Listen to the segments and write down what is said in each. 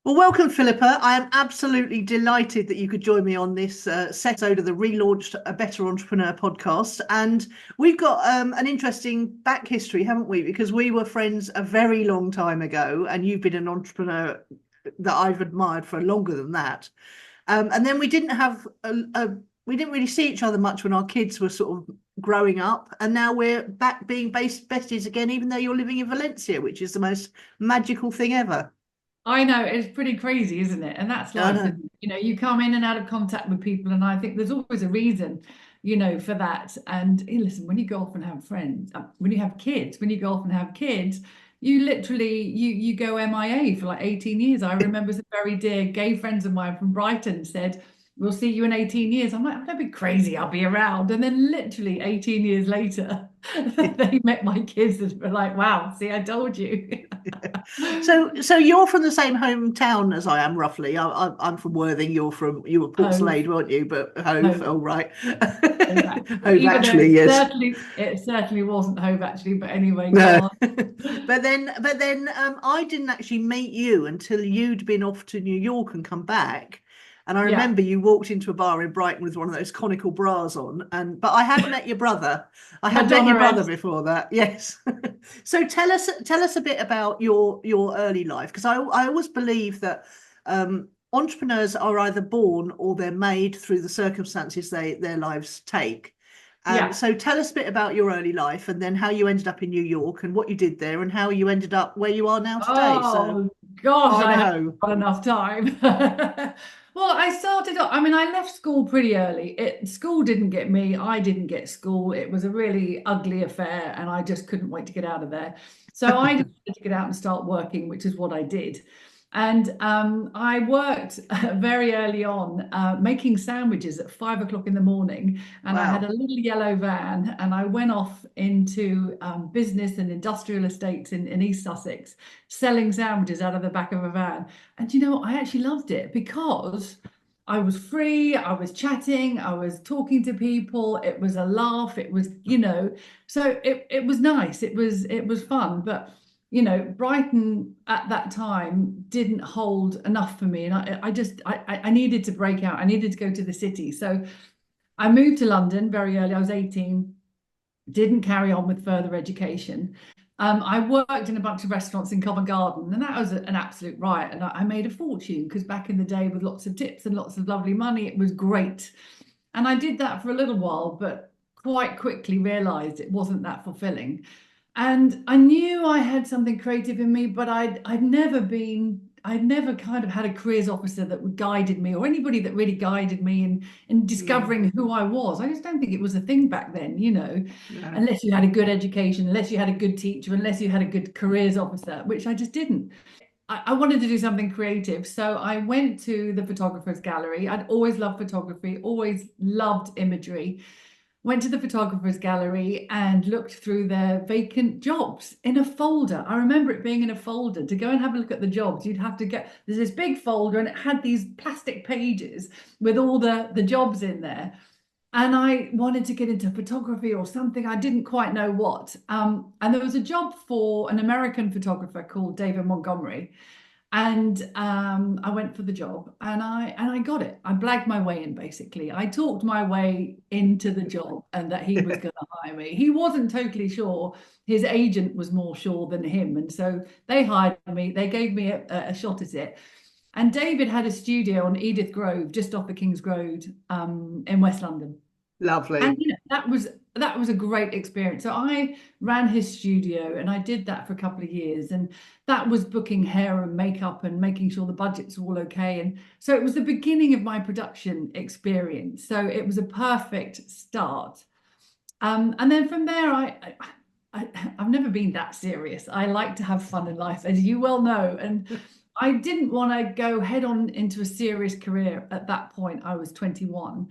Well, welcome, Philippa. I am absolutely delighted that you could join me on this set episode of the relaunched A Better Entrepreneur podcast. And we've got an interesting back history, haven't we? Because we were friends a very long time ago, and you've been an entrepreneur that I've admired for longer than that. And then we didn't have we didn't really see each other much when our kids were sort of growing up, and now we're back being besties again, even though you're living in Valencia, which is the most magical thing ever. I know it's pretty crazy, isn't it? And that's I life. know. You come in and out of contact with people, and I think there's always a reason, for that. And listen, when you go off and have friends, when you have kids, when you go off and have kids, you literally you go MIA for like 18 years. I remember some very dear gay friends of mine from Brighton said, "We'll see you in 18 years." I'm like, "Don't be crazy, I'll be around." And then literally 18 years later, they met my kids and were like, "Wow, see, I told you." So you're from the same hometown as I am, roughly. I'm from Worthing. You were Port Hove, Slade, weren't you? But Hove, Hove, oh right. Hove actually. Hove, Even though actually, yes. it certainly wasn't Hove actually. But anyway, go No, on. but then, I didn't actually meet you until you'd been off to New York and come back. And I Yeah, remember you walked into a bar in Brighton with one of those conical bras on. And but I had met your brother. I had met your brother Madonna-esque. before that. Yes. So tell us a bit about your early life, because I always believe that entrepreneurs are either born or they're made through the circumstances their lives take. And Yeah. so tell us a bit about your early life and then how you ended up in New York and what you did there and how you ended up where you are now today. So Oh gosh, I I haven't know. got enough time. Well, I started. I mean, I left school pretty early. School didn't get me. I didn't get school. It was a really ugly affair, and I just couldn't wait to get out of there. So I decided to get out and start working, which is what I did. And I worked very early on making sandwiches at 5 o'clock in the morning. And I had a Wow. little yellow van, and I went off into business and industrial estates in East Sussex, selling sandwiches out of the back of a van. And I actually loved it because I was free, I was chatting, I was talking to people, it was a laugh, it was, so it was nice, it was fun. But Brighton at that time didn't hold enough for me. And I needed to break out. I needed to go to the city. So I moved to London very early. I was 18, didn't carry on with further education. I worked in a bunch of restaurants in Covent Garden, and that was an absolute riot. And I made a fortune because back in the day, with lots of tips and lots of lovely money, it was great. And I did that for a little while, but quite quickly realized it wasn't that fulfilling. And I knew I had something creative in me, but I'd never kind of had a careers officer that guided me or anybody that really guided me in Mm, discovering who I was. I just don't think it was a thing back then, no. unless you had a good education, unless you had a good teacher, unless you had a good careers officer, which I just didn't. I wanted to do something creative. So I went to the photographer's gallery. I'd always loved photography, always loved imagery. Went to the photographer's gallery and looked through their vacant jobs in a folder. I remember it being in a folder. To go and have a look at the jobs, you'd have to there's this big folder and it had these plastic pages with all the jobs in there. And I wanted to get into photography or something. I didn't quite know what. And there was a job for an American photographer called David Montgomery. And I went for the job and I got it. I blagged my way in basically. I talked my way into the job and that he was going to hire me. He wasn't totally sure. His agent was more sure than him. And so they hired me. They gave me a shot at it. And David had a studio on Edith Grove, just off the King's Road, in West London. And Lovely. that was a great experience. So I ran his studio and I did that for a couple of years. And that was booking hair and makeup and making sure the budgets were all okay. And so it was the beginning of my production experience. So it was a perfect start. And then from there, I've never been that serious. I like to have fun in life, as you well know. And I didn't want to go head on into a serious career at that point. I was 21.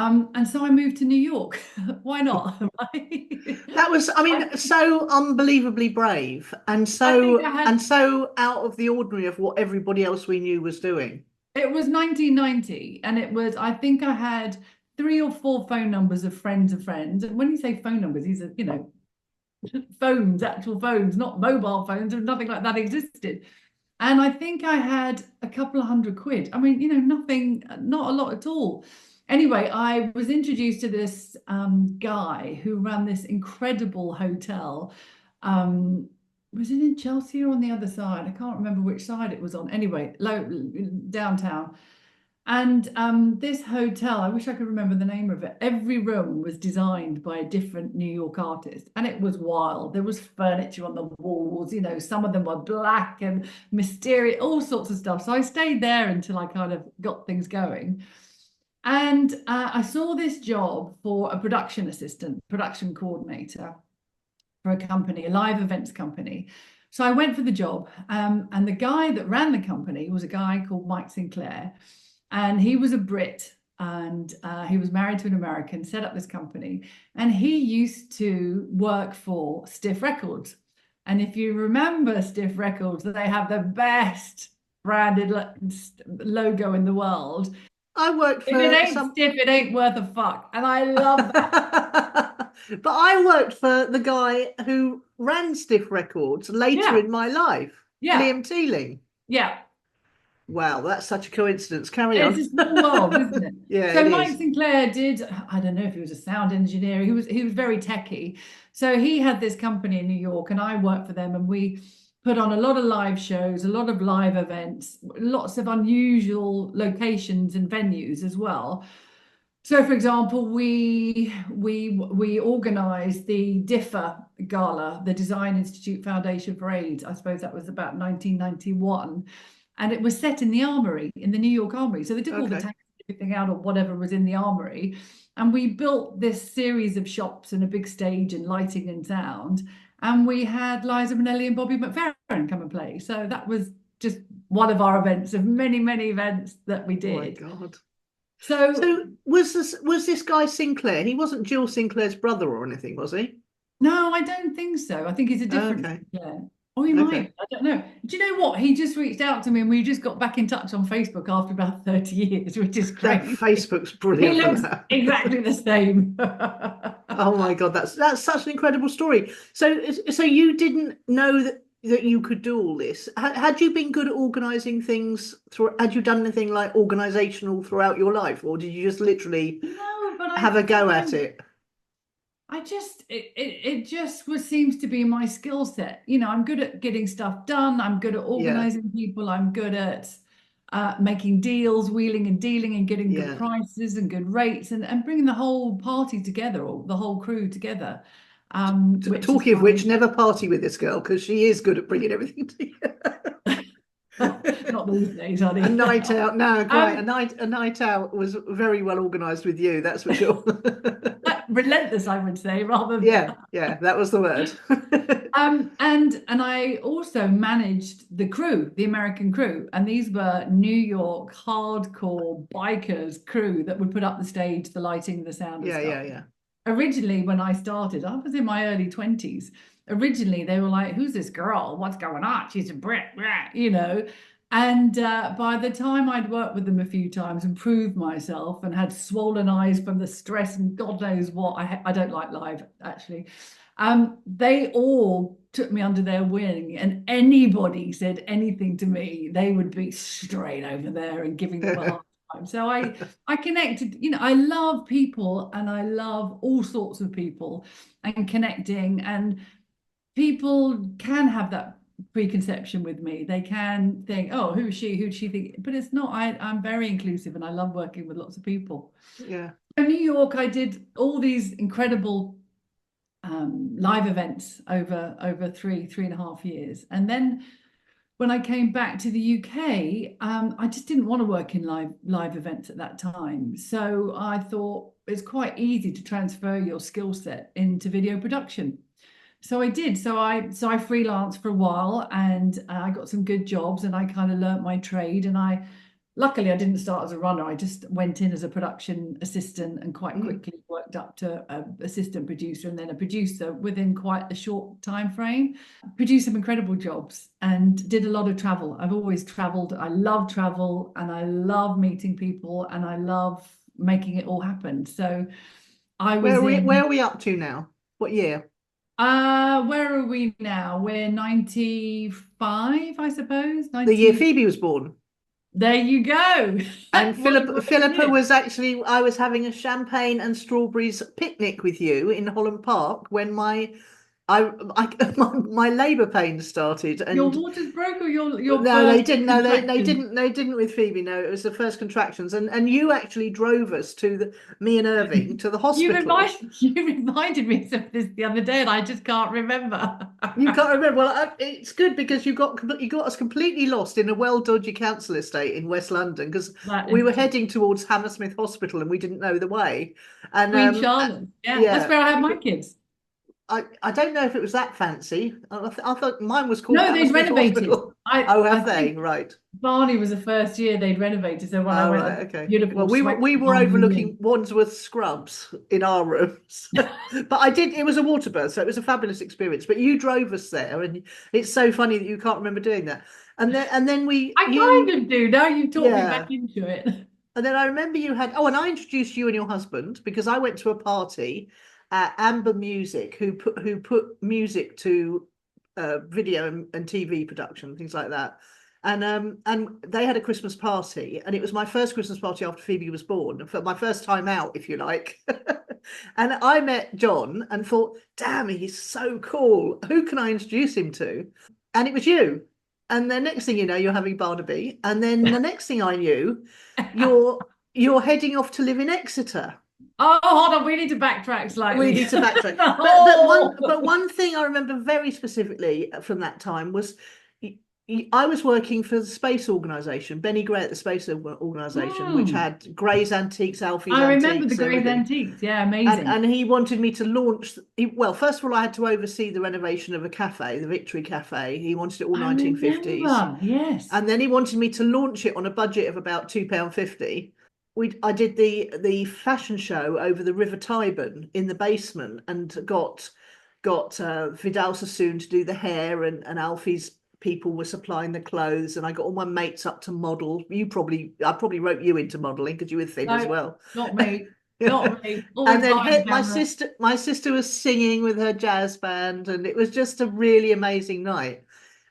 And so I moved to New York. Why not? That was, I I, mean, so unbelievably brave and I think so I had, and so out of the ordinary of what everybody else we knew was doing. it was 1990, and I think I had three or four phone numbers of friends of friends. And when you say phone numbers, these are, phones, actual phones, not mobile phones, and nothing like that existed. And I think I had a couple of £100. I mean, nothing, not a lot at all. Anyway, I was introduced to this guy who ran this incredible hotel. Um, was it in Chelsea or on the other side? I can't remember which side it was on. Anyway, downtown. And this hotel, I wish I could remember the name of it. Every room was designed by a different New York artist, and it was wild. There was furniture on the walls, some of them were black and mysterious, all sorts of stuff. So I stayed there until I kind of got things going. And I saw this job for a production assistant, production coordinator for a company, a live events company. So I went for the job, and the guy that ran the company was a guy called Mike Sinclair. And he was a Brit, and he was married to an American, set up this company. And he used to work for Stiff Records. And if you remember Stiff Records, they have the best branded logo in the world. I worked for If it ain't stiff, it ain't worth a fuck. And I love that. But I worked for the guy who ran Stiff Records later in my life, Liam Teeling. Yeah. Wow, that's such a coincidence. Carry on. It's a small world, isn't it? Yeah. So Mike Sinclair did, I don't know if he was a sound engineer. He was very techie. So he had this company in New York, and I worked for them, and we put on a lot of live shows, a lot of live events, lots of unusual locations and venues as well. So, for example, we organised the DIFA Gala, the Design Institute Foundation for AIDS. I suppose that was about 1991. And it was set in the armory, in the New York Armory. So they took all the tanks, everything out of whatever was in the armory. And we built this series of shops and a big stage and lighting and sound. And we had Liza Minnelli and Bobby McFerrin come and play. So that was just one of our events, of many, many events that we did. Oh my God. So was this guy Sinclair? He wasn't Jill Sinclair's brother or anything, was he? No, I don't think so. I think he's a different Sinclair. Or he might. I don't know. Do you know what? He just reached out to me, and we just got back in touch on Facebook after about 30 years, which is great. Facebook's brilliant. He looks exactly the same. Oh my God, that's such an incredible story. So you didn't know that you could do all this. Had you been good at organising things had you done anything like organisational throughout your life, or did you just literally have a go at it? It just seems to be my skill set. I'm good at getting stuff done. I'm good at organising people. I'm good at making deals, wheeling and dealing, and getting good prices and good rates, and bringing the whole party together, or the whole crew together. Talking of which, never party with this girl, because she is good at bringing everything together. Not these days, honey. A night out, no, quite. A night out was very well organised with you, that's for sure. Relentless, I would say, rather. Yeah, that was the word. And I also managed the crew, the American crew, and these were New York hardcore bikers crew that would put up the stage, the lighting, the sound, and stuff. Yeah. Originally, when I started, I was in my early 20s. Originally, they were like, "Who's this girl? What's going on? She's a Brit," And by the time I'd worked with them a few times and proved myself, and had swollen eyes from the stress and God knows what, I don't like live, actually. They all took me under their wing, and anybody said anything to me, they would be straight over there and giving them a hard time. So I connected. I love people, and I love all sorts of people, and connecting. And people can have that preconception with me. They can think, "Oh, who's she? Who'd she think?" But it's not. I'm very inclusive, and I love working with lots of people. Yeah. In New York, I did all these incredible live events over 3.5 years, and then when I came back to the UK, I just didn't want to work in live events at that time. So I thought it's quite easy to transfer your skill set into video production. So I did. So I freelanced for a while, and I got some good jobs, and I kind of learnt my trade. And luckily I didn't start as a runner. I just went in as a production assistant, and quite quickly worked up to an assistant producer, and then a producer within quite a short time frame. Produced some incredible jobs and did a lot of travel. I've always traveled. I love travel, and I love meeting people, and I love making it all happen. So I was where are we up to now? What year? Where are we now? We're 95, I suppose. The year 90. Phoebe was born. There you go. And What a Philippa year. was actually, I was having a champagne and strawberries picnic with you in Holland Park when I, my labour pains started, Your and waters broke or your no, they first didn't. No, contraction? they didn't with Phoebe. No, it was the first contractions, and you actually drove us me and Irving to the hospital. You reminded me of this the other day, and I just can't remember. You can't remember. Well, it's good because you got us completely lost in a well dodgy council estate in West London because That we is were true. heading towards Hammersmith Hospital and we didn't know the way. And Queen Charlotte. Yeah, that's yeah, where I had my kids. I don't know if it was that fancy. I thought mine was called No, they'd Hammersmith renovated. Hospital. I Oh, I have they? think Right. Barney was the first year they'd renovated. So when I Oh, went, the right. Okay. Well, beautiful we swanky were whole new overlooking wing. Wandsworth Scrubs in our rooms, but I did. It was a water birth, so it was a fabulous experience. But you drove us there, and it's so funny that you can't remember doing that. And then we I kind of do. Now you've talked me yeah. back into it. And then I remember you had, oh, and I introduced you and your husband because I went to a party at Amber Music, who put music to video and TV production, things like that. And they had a Christmas party, and it was my first Christmas party after Phoebe was born, for my first time out, if you like. And I met John and thought, damn, he's so cool. Who can I introduce him to? And it was you. And then next thing you know, you're having Barnaby. And then the next thing I knew, you're heading off to live in Exeter. Oh, hold on. We need to backtrack We slightly. need to backtrack. But No. one thing I remember very specifically from that time was I was working for the space organisation, Benny Gray at the space organisation, which Hmm. had Gray's Antiques, Alfie's I remember the Antiques, Grey's everything. Antiques. Yeah, amazing. And he wanted me to launch. Well, first of all, I had to oversee the renovation of a cafe, the Victory Cafe. He wanted it all I 1950s. remember. Yes. And then he wanted me to launch it on a budget of about £2.50. I did the fashion show over the River Tyburn in the basement and got Vidal Sassoon to do the hair, and Alfie's people were supplying the clothes, and I got all my mates up to model. I probably wrote you into modeling because you were thin as No, well. not me. Not me. And Always then behind the my sister was singing with her jazz band, and it was just a really amazing night.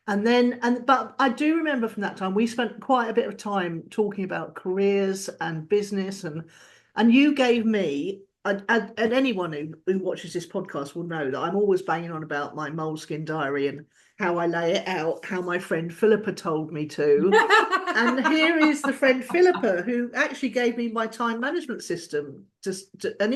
But I do remember from that time we spent quite a bit of time talking about careers and business, and you gave me, and anyone who watches this podcast will know that I'm always banging on about my moleskin diary and how I lay it out, how my friend Philippa told me to. And here is the friend Philippa who actually gave me my time management system. And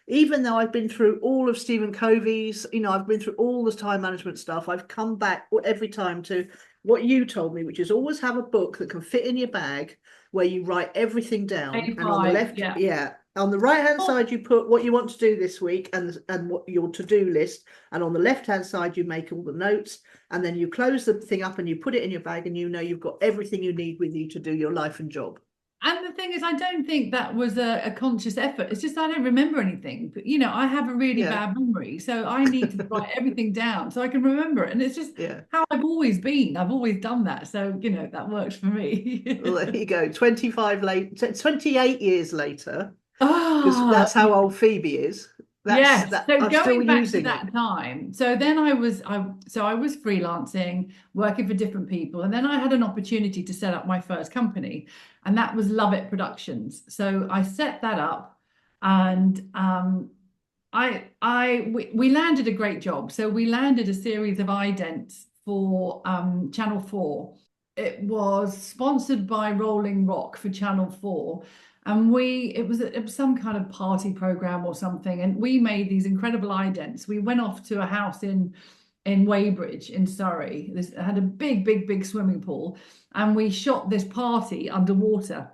even though I've been through all of Stephen Covey's, I've been through all this time management stuff, I've come back every time to what you told me, which is always have a book that can fit in your bag where you write everything down. And on the 85. left, Yeah. yeah, on the right hand Oh, side, you put what you want to do this week and what your to-do list. And on the left hand side, you make all the notes. And then you close the thing up and you put it in your bag, and you've got everything you need with you to do your life and job. and the thing is, I don't think that was a conscious effort. It's just I don't remember anything. But I have a really Yeah. bad memory, so I need to write everything down so I can remember it. And it's just Yeah. how I've always been. I've always done that. So, that works for me. Well, there you go. 28 years later, because Ah, that's how old Phoebe is. yes. That So I'm still going back to using it. that time, so then I was freelancing, working for different people, and then I had an opportunity to set up my first company, and that was Love It Productions. So I set that up, and we landed a great job. So we landed a series of idents for Channel 4. It was sponsored by Rolling Rock for Channel 4. And it was some kind of party program or something. And we made these incredible idents. We went off to a house in Weybridge in Surrey. This had a big, big, big swimming pool. And we shot this party underwater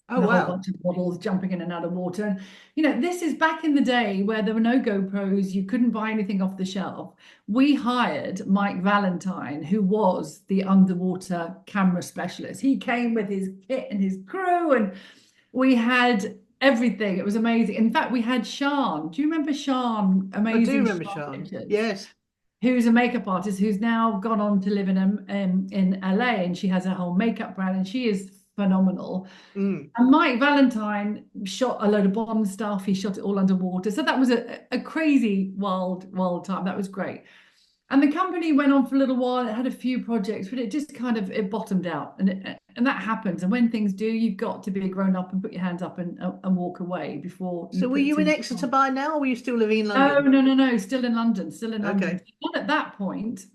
Oh, with a whole wow. bunch of models jumping in and out of water. And this is back in the day where there were no GoPros, you couldn't buy anything off the shelf. We hired Mike Valentine, who was the underwater camera specialist. He came with his kit and his crew, and we had everything. It was amazing. In fact, we had Sean. Do you remember Sean? I do Amazing remember Sean Sean. Richards, Yes. who's a makeup artist who's now gone on to live in LA, and she has a whole makeup brand, and she is phenomenal. Mm. And Mike Valentine shot a load of Bond stuff. He shot it all underwater. So that was a crazy, wild time. That was great. And the company went on for a little while. It had a few projects, but it just kind of it bottomed out. And that happens. And when things do, you've got to be a grown up and put your hands up and walk away before you So were put you too in much Exeter on. by now, or were you still living in No, London? no. Still in London. Still in London. Okay. And at that point,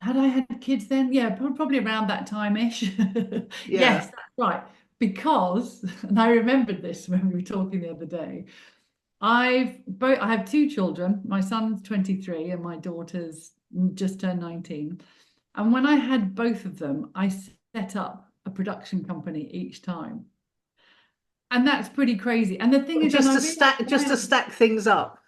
had I had kids then? Yeah, probably around that time-ish. Yeah. Yes, that's right. Because, and I remembered this when we were talking the other day, I have two children. My son's 23 and my daughter's just turned 19. And when I had both of them, I set up a production company each time. And that's pretty crazy. And the thing is, Just to stack things up.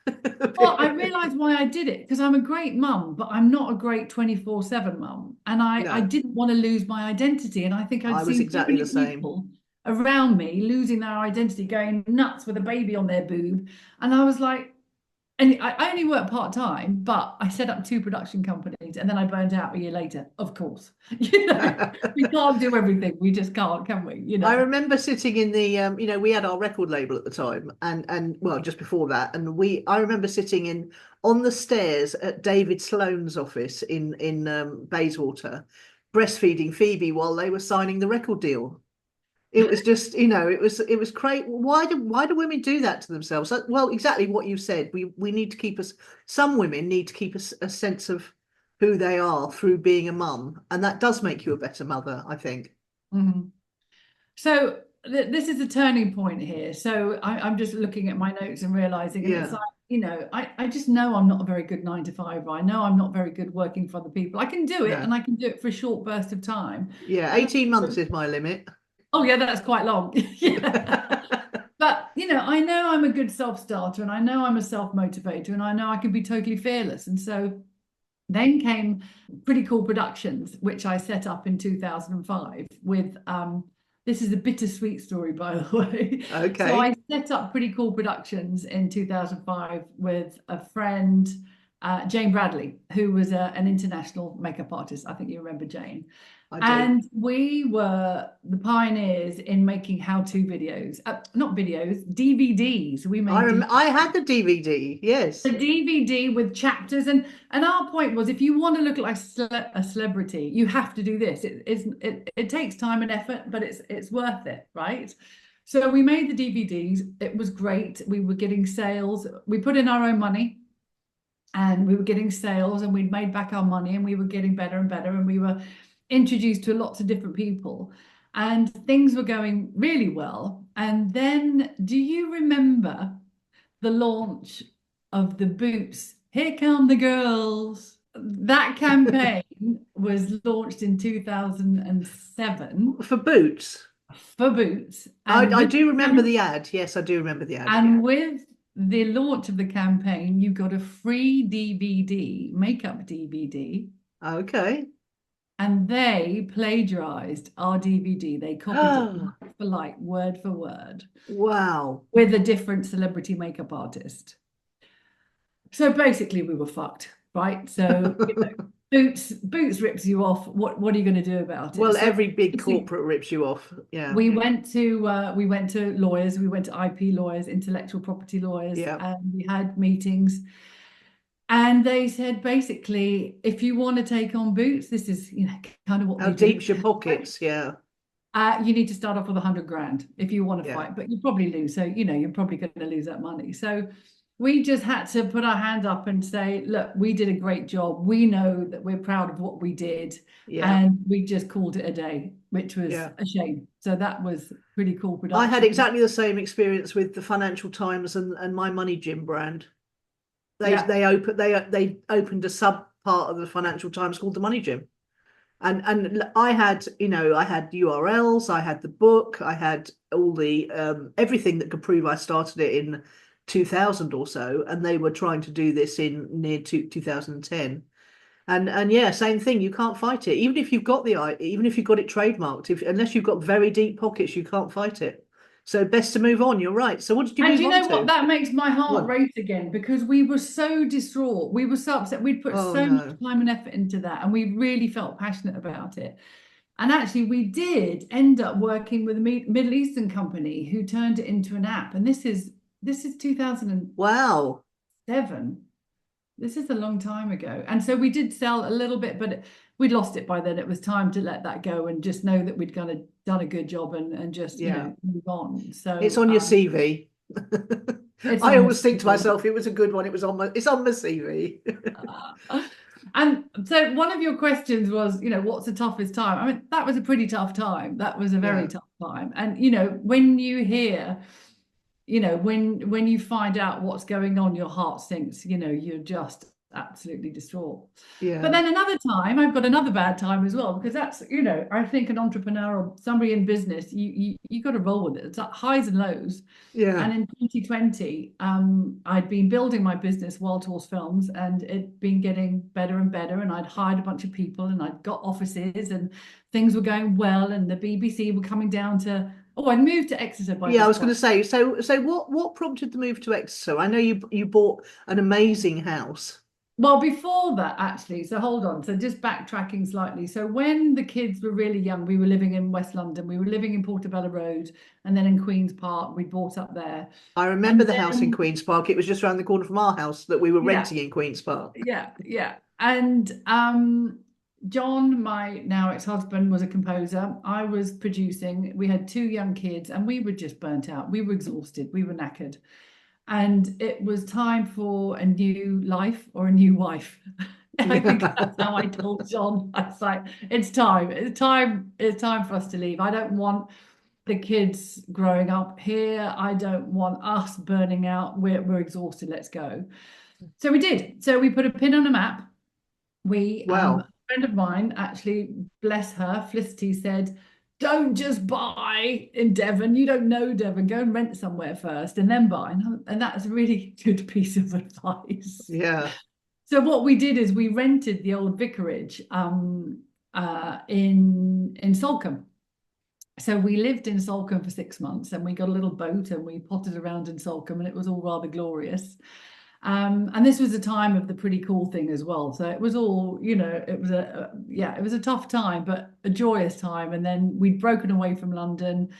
well, I realized why I did it because I'm a great mum, but I'm not a great 24/7 mum. And I No, didn't want to lose my identity. And I think I'd I was seen so exactly many the same. people around me losing their identity, going nuts with a baby on their boob. And I was like, and I only work part-time, but I set up two production companies and then I burned out a year later, of course. We can't do everything. We just can't, can we? I remember sitting in the we had our record label at the time, and well, just before that, and I remember sitting in on the stairs at David Sloane's office in Bayswater, breastfeeding Phoebe while they were signing the record deal. It was just, it was crazy. Why do women do that to themselves? Well, exactly what you said. We need to keep us. Some women need to keep a sense of who they are through being a mum, and that does make you a better mother, I think. Mhm. So this is a turning point here. So I'm just looking at my notes and realizing, and it's Yeah. like, I just know I'm not a very good 9 to 5. I know I'm not very good working for other people. I can do it No. and I can do it for a short burst of time. Yeah, And 18 months is my limit. oh yeah, that's quite long. Yeah. But I know I'm a good self-starter and I know I'm a self-motivator and I know I can be totally fearless. And so then came Pretty Cool Productions, which I set up in 2005 with this is a bittersweet story, by the way. So Okay. I set up Pretty Cool Productions in 2005 with a friend, Jane Bradley, who was an international makeup artist. I think you remember Jane. I do. And we were the pioneers in making how-to videos, not videos, DVDs. We made I had the DVD. a Yes. DVD with chapters, and our point was, if you want to look like a celebrity, you have to do this. It takes time and effort, but it's worth it, right? So we made the DVDs. It was great. We were getting sales. We put in our own money, and we were getting sales, and we'd made back our money, and we were getting better and better, and we were introduced to lots of different people, and things were going really well. And then, do you remember the launch of the Boots, Here Come the Girls? That campaign was launched in 2007 For Boots. for Boots. I, And I with do remember the ad. Yes, I do remember the ad. and with the launch of the campaign, you got a free DVD, makeup DVD, Okay. and they plagiarized our DVD. They copied it like for like, word for word, Wow. with a different celebrity makeup artist. So basically, we were fucked, right? So Boots rips you off. What are you going to do about it? Well, So every big corporate rips you off. Yeah. we went to lawyers. We went to IP lawyers, intellectual property lawyers, Yeah. and we had meetings. And they said, basically, if you want to take on Boots, this is kind of what How we do. deep's your pockets? Yeah. You need to start off with 100 grand if you want to Yeah. fight, but you probably lose. So, you're probably going to lose that money. So we just had to put our hand up and say, look, we did a great job. We know that we're proud of what we did. Yeah. And we just called it a day, which was Yeah. a shame. So that was Pretty Cool I Production. had exactly the same experience with the Financial Times and My Money Gym brand. They Yeah. they opened a sub part of the Financial Times called the Money Gym. And I had, I had URLs, I had the book, I had all the everything that could prove I started it in 2000 or so, and they were trying to do this in near 2010. And yeah, same thing. You can't fight it, even if you've got it trademarked. Unless you've got very deep pockets, you can't fight it. So best to move on. You're right. So what did you And move you on know to? what? That makes my heart What? race again, because we were so distraught. We were so upset. We'd put Oh so much no. time and effort into that, and we really felt passionate about it. And actually, we did end up working with a Middle Eastern company who turned it into an app. And this is 2007. Wow. This is a long time ago. And so we did sell a little bit, but we'd lost it by then. It was time to let that go and just know that we'd kind of done a good job and just, Yeah. move on. So It's on your CV. I on always think to the myself, it was a good one. It's on my CV. And so one of your questions was, what's the toughest time? I mean, that was a pretty tough time. That was a very tough time. And, when you hear, when you find out what's going on, your heart sinks, you're just absolutely distraught. Yeah. But then another time, I've got another bad time as well, because that's, I think an entrepreneur or somebody in business, you got to roll with it. It's like highs and lows. Yeah. And in 2020, I'd been building my business, Wild Horse Films, and it'd been getting better and better. And I'd hired a bunch of people and I'd got offices and things were going well. And the BBC were coming down to, I'd moved to Exeter by Yeah, I this was going point. to say, so what prompted the move to Exeter? I know you bought an amazing house. Well, before that, actually, so hold on. So just backtracking slightly. So when the kids were really young, we were living in West London. We were living in Portobello Road and then in Queen's Park. We bought up there. I remember the house in Queen's Park. It was just around the corner from our house that we were renting in Queen's Park. Yeah. And John, my now ex-husband, was a composer. I was producing. We had two young kids and we were just burnt out. We were exhausted. We were knackered. And it was time for a new life or a new wife. I think that's how I told John. I was like, it's time for us to leave. I don't want the kids growing up here. I don't want us burning out. We're exhausted. Let's go. So we did. So we put a pin on a map. A friend of mine, actually, bless her, Felicity, said, don't just buy in Devon. You don't know Devon. Go and rent somewhere first and then buy. And that's a really good piece of advice. Yeah. So what we did is we rented the old vicarage in Salcombe. So we lived in Salcombe for 6 months and we got a little boat and we potted around in Salcombe and it was all rather glorious. And this was a time of the pretty cool thing as well. So it was all, it was a tough time, but a joyous time. And then we'd broken away from London.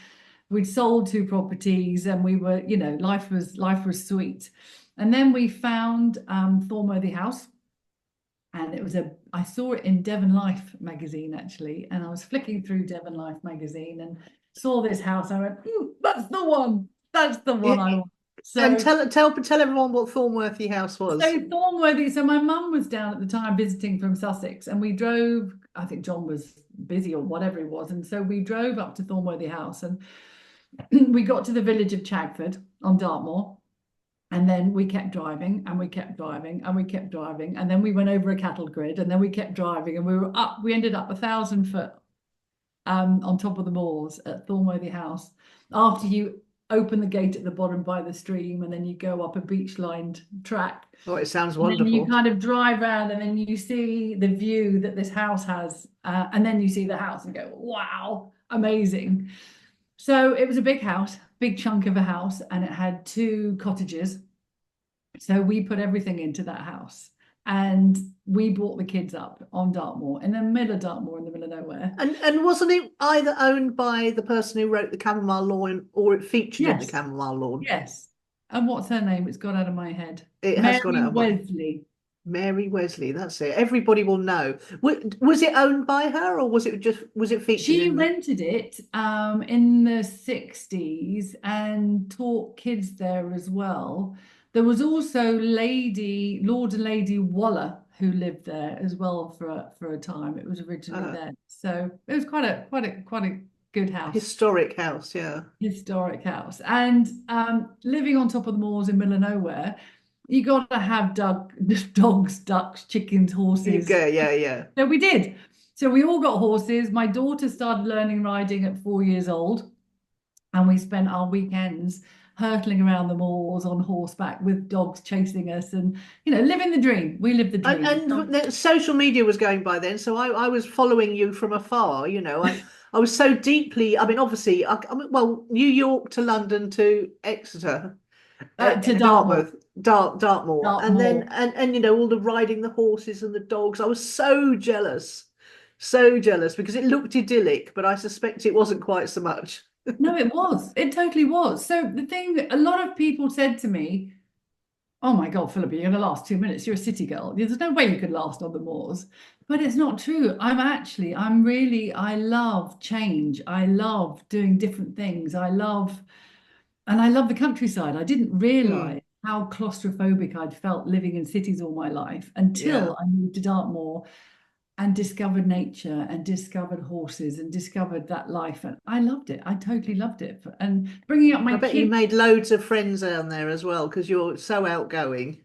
We'd sold 2 properties and we were, life was sweet. And then we found Thornworthy House. And I saw it in Devon Life magazine, actually. And I was flicking through Devon Life magazine and saw this house. I went, that's the one. That's the one I want. So, and tell everyone what Thornworthy House was. So Thornworthy, so my mum was down at the time visiting from Sussex and we drove, I think John was busy or whatever it was. And so we drove up to Thornworthy House and we got to the village of Chagford on Dartmoor. And then we kept driving and we kept driving and we kept driving. And then we went over a cattle grid and then we kept driving and we ended up 1,000 foot on top of the moors at Thornworthy House. After you open the gate at the bottom by the stream and then you go up a beach lined track. Oh, it sounds wonderful. And then you kind of drive around and then you see the view that this house has and then you see the house and go, wow, amazing. So it was a big house, big chunk of a house, and it had 2 cottages. So we put everything into that house and we brought the kids up on Dartmoor, in the middle of Dartmoor, in the middle of nowhere. And wasn't it either owned by the person who wrote the Chamomile Lawn or it featured in the Chamomile Lawn? Yes. And what's her name? It's gone out of my head. It has gone out of my head. Mary Wesley, that's it. Everybody will know. Was it owned by her or was it featured? She rented it in the 60s and taught kids there as well. There was also Lord and Lady Waller who lived there as well for a time. It was originally there. So it was quite a good house. Historic house, yeah. Historic house. And living on top of the moors in middle of nowhere, you got to have dogs, ducks, chickens, horses. Yeah. So we did. So we all got horses. My daughter started learning riding at 4 years old. And we spent our weekends hurtling around the moors on horseback with dogs chasing us and, living the dream. We lived the dream. And social media was going by then. So I was following you from afar, I was so deeply, obviously, New York to London to Exeter. To Dartmoor. And then and all the riding the horses and the dogs. I was so jealous so jealous because it looked idyllic, but I suspect it wasn't quite so much. No, it was. It totally was. So the thing, a lot of people said to me, oh my God, Philippa, you're going to last 2 minutes. You're a city girl. There's no way you could last on the moors. But it's not true. I love change. I love doing different things. And I love the countryside. I didn't realize how claustrophobic I'd felt living in cities all my life until I moved to Dartmoor and discovered nature and discovered horses and discovered that life. And I loved it. I totally loved it. And bringing up my I bet kids, you made loads of friends down there as well because you're so outgoing.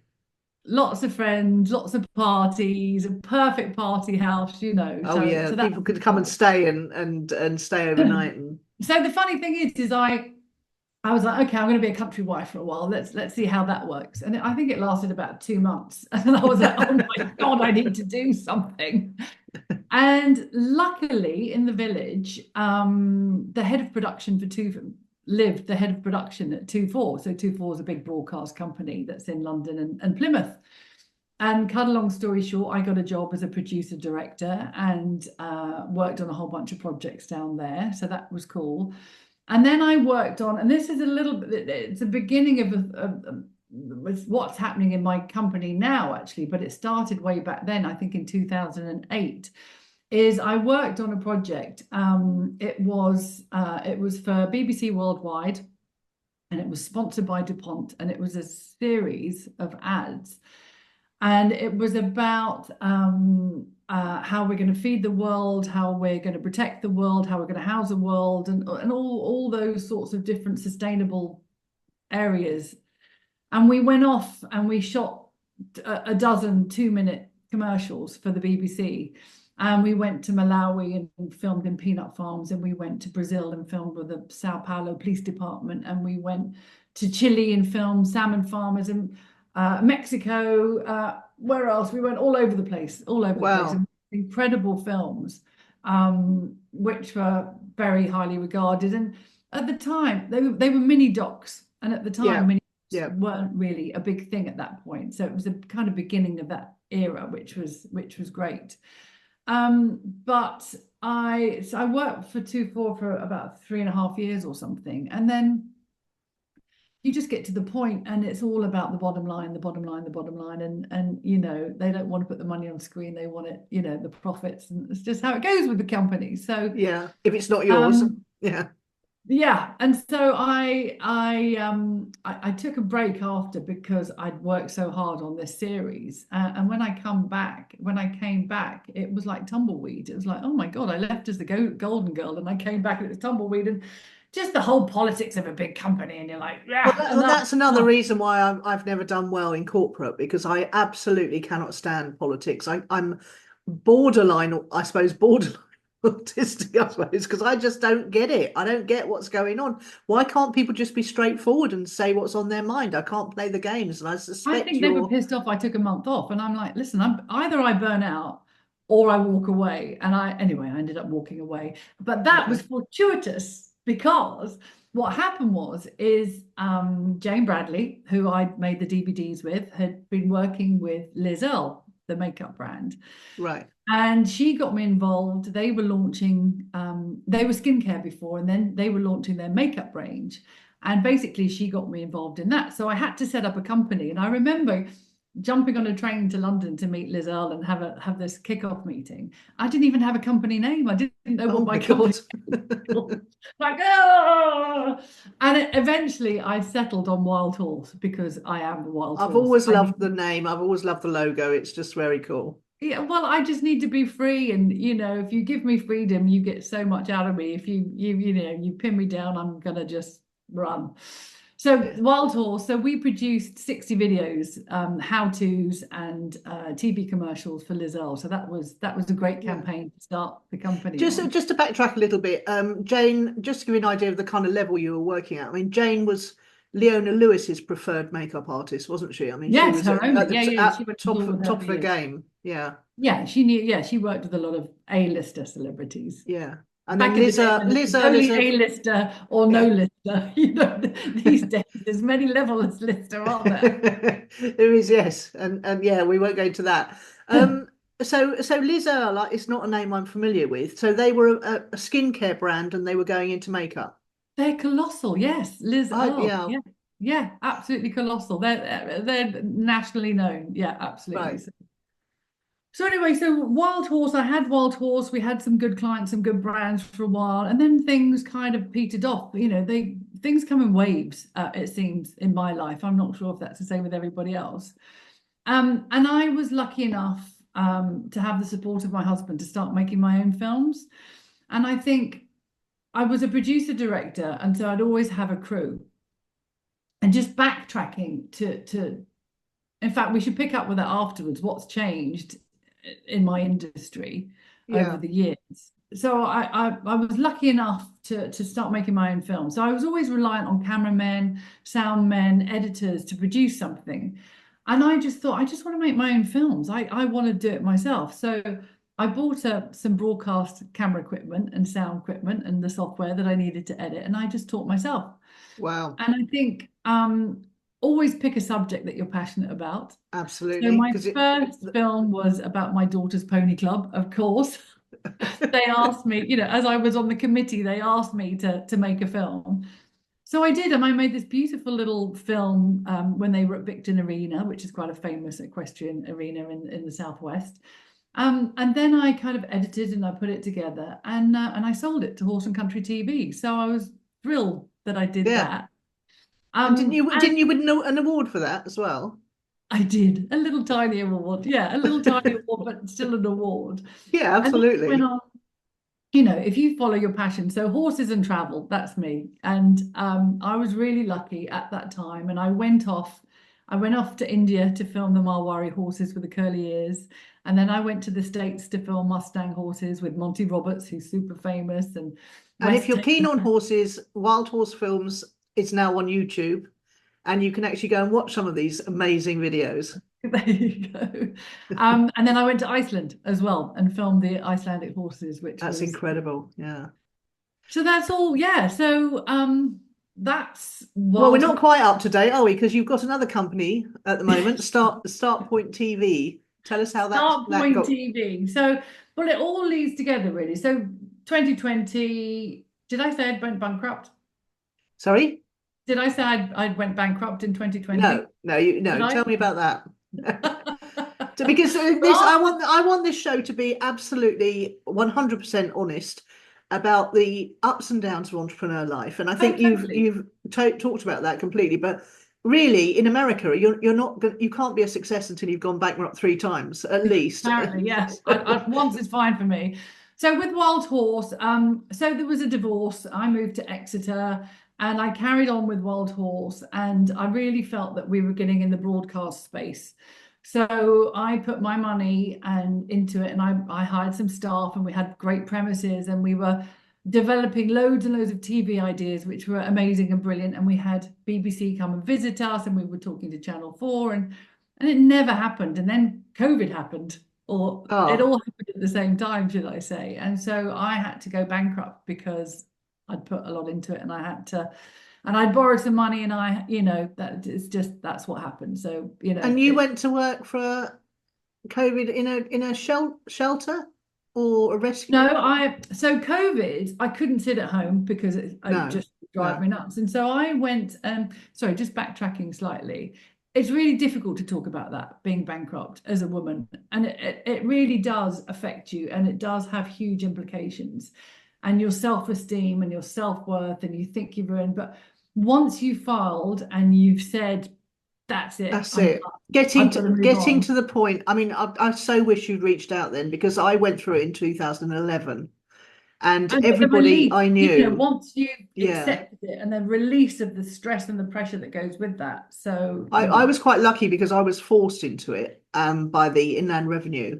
lots of friends, lots of parties, a perfect party house, you know. Oh yeah, So that people was could come and fun. stay and stay overnight and So the funny thing is I was like, okay, I'm going to be a country wife for a while. Let's see how that works. And I think it lasted about 2 months. And I was like, oh my God, I need to do something. And luckily in the village, the head of production for the head of production at 24. So 24 is a big broadcast company that's in London and Plymouth. And cut a long story short, I got a job as a producer director and worked on a whole bunch of projects down there. So that was cool. And then I worked on, and this is a little bit, it's a beginning of what's happening in my company now, actually, but it started way back then, I think in 2008, is I worked on a project. It was for BBC Worldwide, and it was sponsored by DuPont, and it was a series of ads. And it was about how we're going to feed the world, how we're going to protect the world, how we're going to house the world, and all those sorts of different sustainable areas. And we went off and we shot a dozen 2-minute commercials for the BBC. And we went to Malawi and filmed in peanut farms, and we went to Brazil and filmed with the Sao Paulo Police Department, and we went to Chile and filmed salmon farmers and Mexico, where else? We went all over the place, and incredible films, which were very highly regarded. And at the time, they were mini docs, and at the time, mini docs weren't really a big thing at that point. So it was a kind of beginning of that era, which was great. But I worked for 24 for about 3.5 years or something, and then you just get to the point and it's all about the bottom line, and you know, they don't want to put the money on screen, they want it, you know, the profits, and it's just how it goes with the company. So yeah, if it's not yours, and so I took a break after because I'd worked so hard on this series, and when I came back, it was like tumbleweed. It was like, oh my God, I left as the golden girl and I came back and it was tumbleweed, and just the whole politics of a big company, and you're like, yeah. Well, that's another reason why I've never done well in corporate, because I absolutely cannot stand politics. I'm borderline, I suppose, borderline autistic, I suppose, because I just don't get it. I don't get what's going on. Why can't people just be straightforward and say what's on their mind? I can't play the games, and I suspect think they were pissed off I took a month off, and I'm like, listen, either I burn out or I walk away. And I ended up walking away, but that was fortuitous. Because what happened is Jane Bradley, who I made the DVDs with, had been working with Liz Earle, the makeup brand. Right. And she got me involved. They were launching, they were skincare before, and then they were launching their makeup range. And basically she got me involved in that. So I had to set up a company. And I remember jumping on a train to London to meet Liz Earle and have this kickoff meeting. I didn't even have a company name. I didn't know what my company was. Like, oh! And eventually I settled on Wild Horse because I am the Wild Horse. I've always loved the name. I've always loved the logo. It's just very cool. Yeah, well, I just need to be free, and you know, if you give me freedom, you get so much out of me. If you pin me down, I'm gonna just run. So Wild Horse, so we produced 60 videos, how-tos and TV commercials for Liz Earle. So that was a great campaign to start the company. Just to backtrack a little bit, Jane, just to give you an idea of the kind of level you were working at. I mean, Jane was Leona Lewis's preferred makeup artist, wasn't she? I mean, yes, she was her own. at She the top of the game. Yeah. Yeah, she knew. Yeah, she worked with a lot of A-lister celebrities. Yeah. And then Liz only A-lister or no lister. You know, these days there's many levels lister, aren't there? There is, yes, and yeah, we won't go into that. so Liz Earle is not a name I'm familiar with. So they were a skincare brand and they were going into makeup. They're colossal, yes. Liz Oh, Earle, yeah, yeah, yeah, absolutely colossal. They're nationally known, yeah, absolutely. right. So anyway, so Wild Horse, I had Wild Horse. We had some good clients, some good brands for a while, and then things kind of petered off. You know, things come in waves. It seems in my life. I'm not sure if that's the same with everybody else. And I was lucky enough to have the support of my husband to start making my own films. And I think I was a producer director, and so I'd always have a crew. And just backtracking to in fact, we should pick up with that afterwards. What's changed in my industry over Yeah. the years? So I was lucky enough to start making my own film. So I was always reliant on cameramen, sound men, editors to produce something. And I just thought, I just want to make my own films. I want to do it myself. So I bought some broadcast camera equipment and sound equipment and the software that I needed to edit, and I just taught myself. Wow. And I think always pick a subject that you're passionate about. So Absolutely. my first film was about my daughter's pony club, of course. They asked me, you know, as I was on the committee, they asked me to make a film. So I did, and I made this beautiful little film when they were at Victon Arena, which is quite a famous equestrian arena in the Southwest. And then I kind of edited and I put it together, and I sold it to Horse and Country TV. So I was thrilled that I did Yeah. that. And didn't And you win an award for that as well? I did a little tiny award, yeah, a little tiny award, but still an award. Yeah, And then I went absolutely. on, you know, if you follow your passion, so horses and travel, that's me. And I was really lucky at that time, and I went off. I went off to India to film the Marwari horses with the curly ears, and then I went to the States to film Mustang horses with Monty Roberts, who's super famous, and And if West you're keen Texas. on horses, Wild Horse Films is now on YouTube, and you can actually go and watch some of these amazing videos. There you go. And then I went to Iceland as well and filmed the Icelandic horses, which That's was incredible. Yeah. so that's all. Yeah. So that's Well, we're Wild not Horse. quite up to date, are we? Because you've got another company at the moment, Start Point TV. Tell us how Start that Point got. TV. So, well, it all leads together really. So 2020, did I say I went bankrupt? Sorry? Did I say I went bankrupt in 2020? No. Did Tell I? me about that. Because Well, I want this show to be absolutely 100% honest about the ups and downs of entrepreneur life, and I oh, think totally. you've talked about that completely. But really, in America, you're not you can't be a success until you've gone bankrupt 3 times at least. Apparently, yeah. Once is fine for me. So with Wild Horse, so there was a divorce. I moved to Exeter and I carried on with Wild Horse, and I really felt that we were getting in the broadcast space. So I put my money into it, and I hired some staff, and we had great premises, and we were developing loads and loads of TV ideas, which were amazing and brilliant. And we had BBC come and visit us, and we were talking to Channel 4, and it never happened. And then COVID happened, or it Oh, all happened at the same time, should I say. And so I had to go bankrupt because I'd put a lot into it, and I'd borrowed some money, and that it's just, that's what happened. So, and you went to work for COVID in a shelter or a rescue? no, so COVID, I couldn't sit at home because it No, just drive no. me nuts. And so I went, sorry, just backtracking slightly. It's really difficult to talk about that, being bankrupt as a woman. And it really does affect you, and it does have huge implications. And your self-esteem and your self-worth, and you think you've ruined. But once you've filed and you've said, that's it, That's I'm it. done. Getting I've got to to move getting on. to the point. I mean, I so wish you'd reached out then, because I went through it in 2011, and And the everybody relief, I knew, once you've yeah. accepted it, and the release of the stress and the pressure that goes with that. So, I was quite lucky because I was forced into it by the Inland Revenue,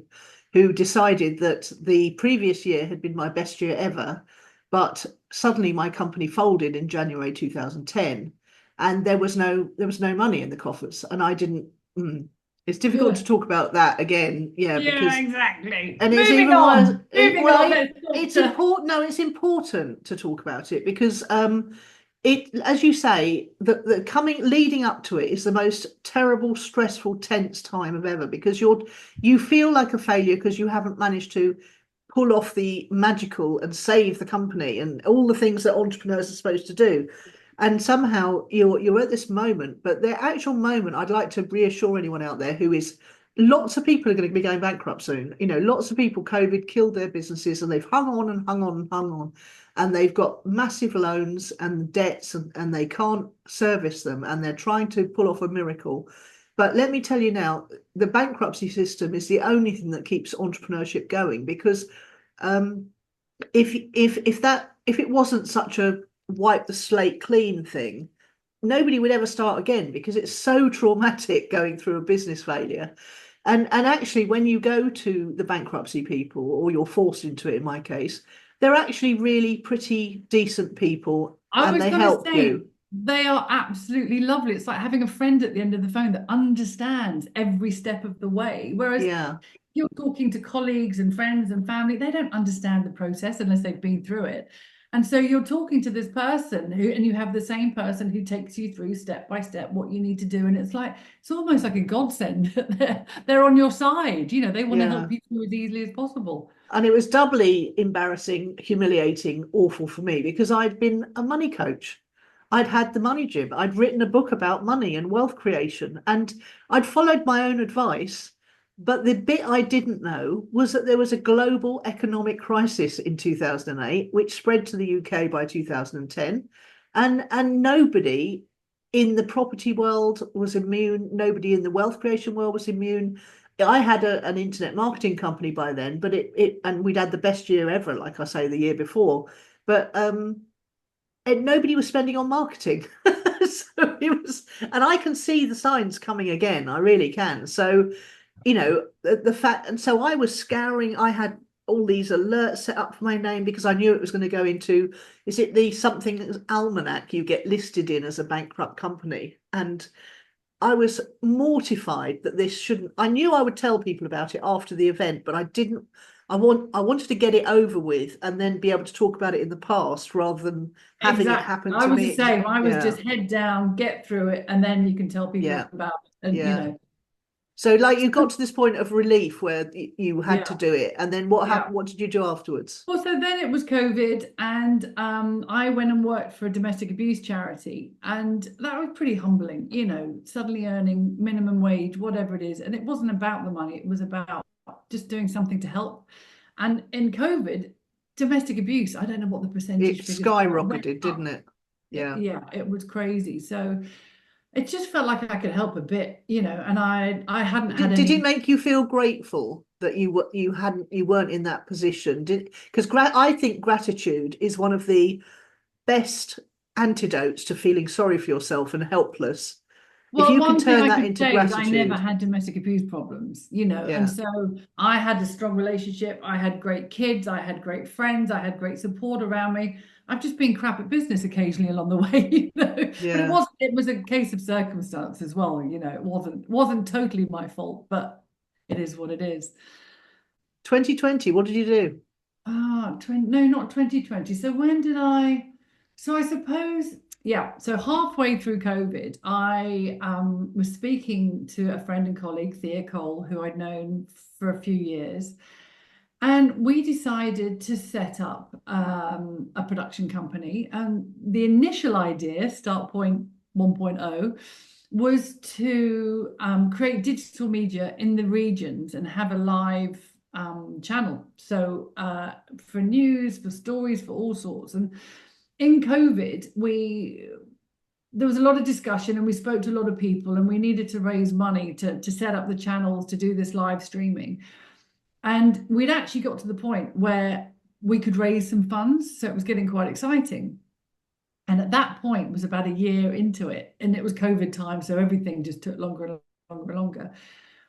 who decided that the previous year had been my best year ever, but suddenly my company folded in January 2010, and there was no money in the coffers, and I didn't. It's difficult to yeah, talk about that again, yeah, yeah, because exactly. and it's Moving even worse. on, moving on. Let's talk It's to important. No, it's important to talk about it because as you say, the coming leading up to it is the most terrible, stressful, tense time of ever, because you feel like a failure because you haven't managed to pull off the magical and save the company and all the things that entrepreneurs are supposed to do. And somehow you're at this moment, but the actual moment, I'd like to reassure anyone out there who is, lots of people are going to be going bankrupt soon. Lots of people, COVID killed their businesses, and they've hung on and hung on and hung on, and they've got massive loans and debts, and they can't service them, and they're trying to pull off a miracle. But let me tell you now, the bankruptcy system is the only thing that keeps entrepreneurship going, because if it wasn't such a wipe the slate clean thing, nobody would ever start again, because it's so traumatic going through a business failure. And actually, when you go to the bankruptcy people, or you're forced into it in my case, they're actually really pretty decent people, and they help you. They are absolutely lovely. It's like having a friend at the end of the phone that understands every step of the way. Whereas you're talking to colleagues and friends and family, they don't understand the process unless they've been through it. And so you're talking to this person and you have the same person who takes you through step by step what you need to do. And it's almost like a godsend that they're on your side. They want to help you through as easily as possible. And it was doubly embarrassing, humiliating, awful for me, because I'd been a money coach. I'd had the money gym. I'd written a book about money and wealth creation, and I'd followed my own advice. But the bit I didn't know was that there was a global economic crisis in 2008, which spread to the UK by 2010. And nobody in the property world was immune. Nobody in the wealth creation world was immune. I had an internet marketing company by then, but and we'd had the best year ever, like I say, the year before. But nobody was spending on marketing. So it was, and I can see the signs coming again. I really can. So the fact, and so I was scouring. I had all these alerts set up for my name, because I knew it was going to go into, is it the something almanac you get listed in as a bankrupt company? And I was mortified that this shouldn't. I knew I would tell people about it after the event, but I didn't. I wanted to get it over with and then be able to talk about it in the past, rather than having it happen to me. I was the same. I was just head down, get through it, and then you can tell people about it. And So you got to this point of relief where you had to do it, and then what happened? What did you do afterwards? Well, so then it was COVID, and I went and worked for a domestic abuse charity, and that was pretty humbling, suddenly earning minimum wage, whatever it is. And it wasn't about the money, it was about just doing something to help. And in COVID, domestic abuse, I don't know what the percentage it skyrocketed, didn't it? Yeah, it was crazy. So it just felt like I could help a bit, and I hadn't had Did it make you feel grateful that you weren't in that position? Because I think gratitude is one of the best antidotes to feeling sorry for yourself and helpless. Well, if you can turn that into gratitude. I never had domestic abuse problems, and so I had a strong relationship. I had great kids. I had great friends. I had great support around me. I've just been crap at business occasionally along the way, But it was a case of circumstance as well, It wasn't totally my fault, but it is what it is. 2020, what did you do? No, not 2020. So when did I? So I suppose. Yeah, so halfway through COVID, I was speaking to a friend and colleague, Thea Cole, who I'd known for a few years. And we decided to set up a production company. And the initial idea, Start Point 1.0, was to create digital media in the regions and have a live channel. So for news, for stories, for all sorts. And in COVID, there was a lot of discussion, and we spoke to a lot of people, and we needed to raise money to set up the channels to do this live streaming. And we'd actually got to the point where we could raise some funds, so it was getting quite exciting. And at that point, it was about a year into it, and it was COVID time, so everything just took longer and longer and longer.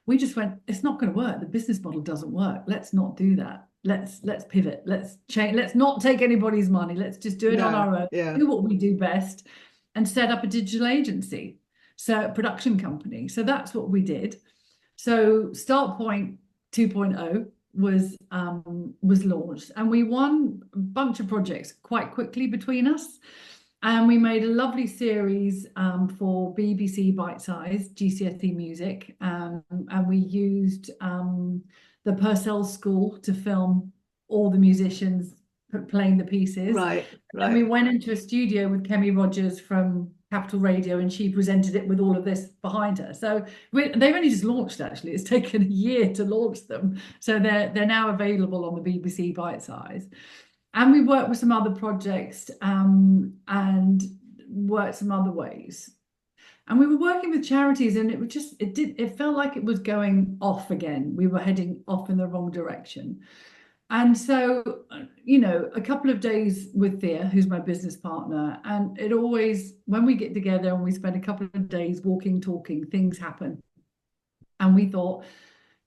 We just went, it's not going to work. The business model doesn't work. Let's not do that. Let's pivot. Let's change. Let's not take anybody's money. Let's just do it on our own. Do what we do best, and set up a digital agency, so a production company. So that's what we did. So Start Point 2.0 was launched, and we won a bunch of projects quite quickly between us. And we made a lovely series for BBC Bite Size, GCSE Music. And we used the Purcell School to film all the musicians playing the pieces. Right. And we went into a studio with Kemi Rogers from Capital Radio, and she presented it with all of this behind her. So they've only just launched, actually. It's taken a year to launch them. So they're now available on the BBC Bite Size. And we worked with some other projects and worked some other ways. And we were working with charities, and it felt like it was going off again. We were heading off in the wrong direction. And so, a couple of days with Thea, who's my business partner, and it always, when we get together and we spend a couple of days walking, talking, things happen. And we thought,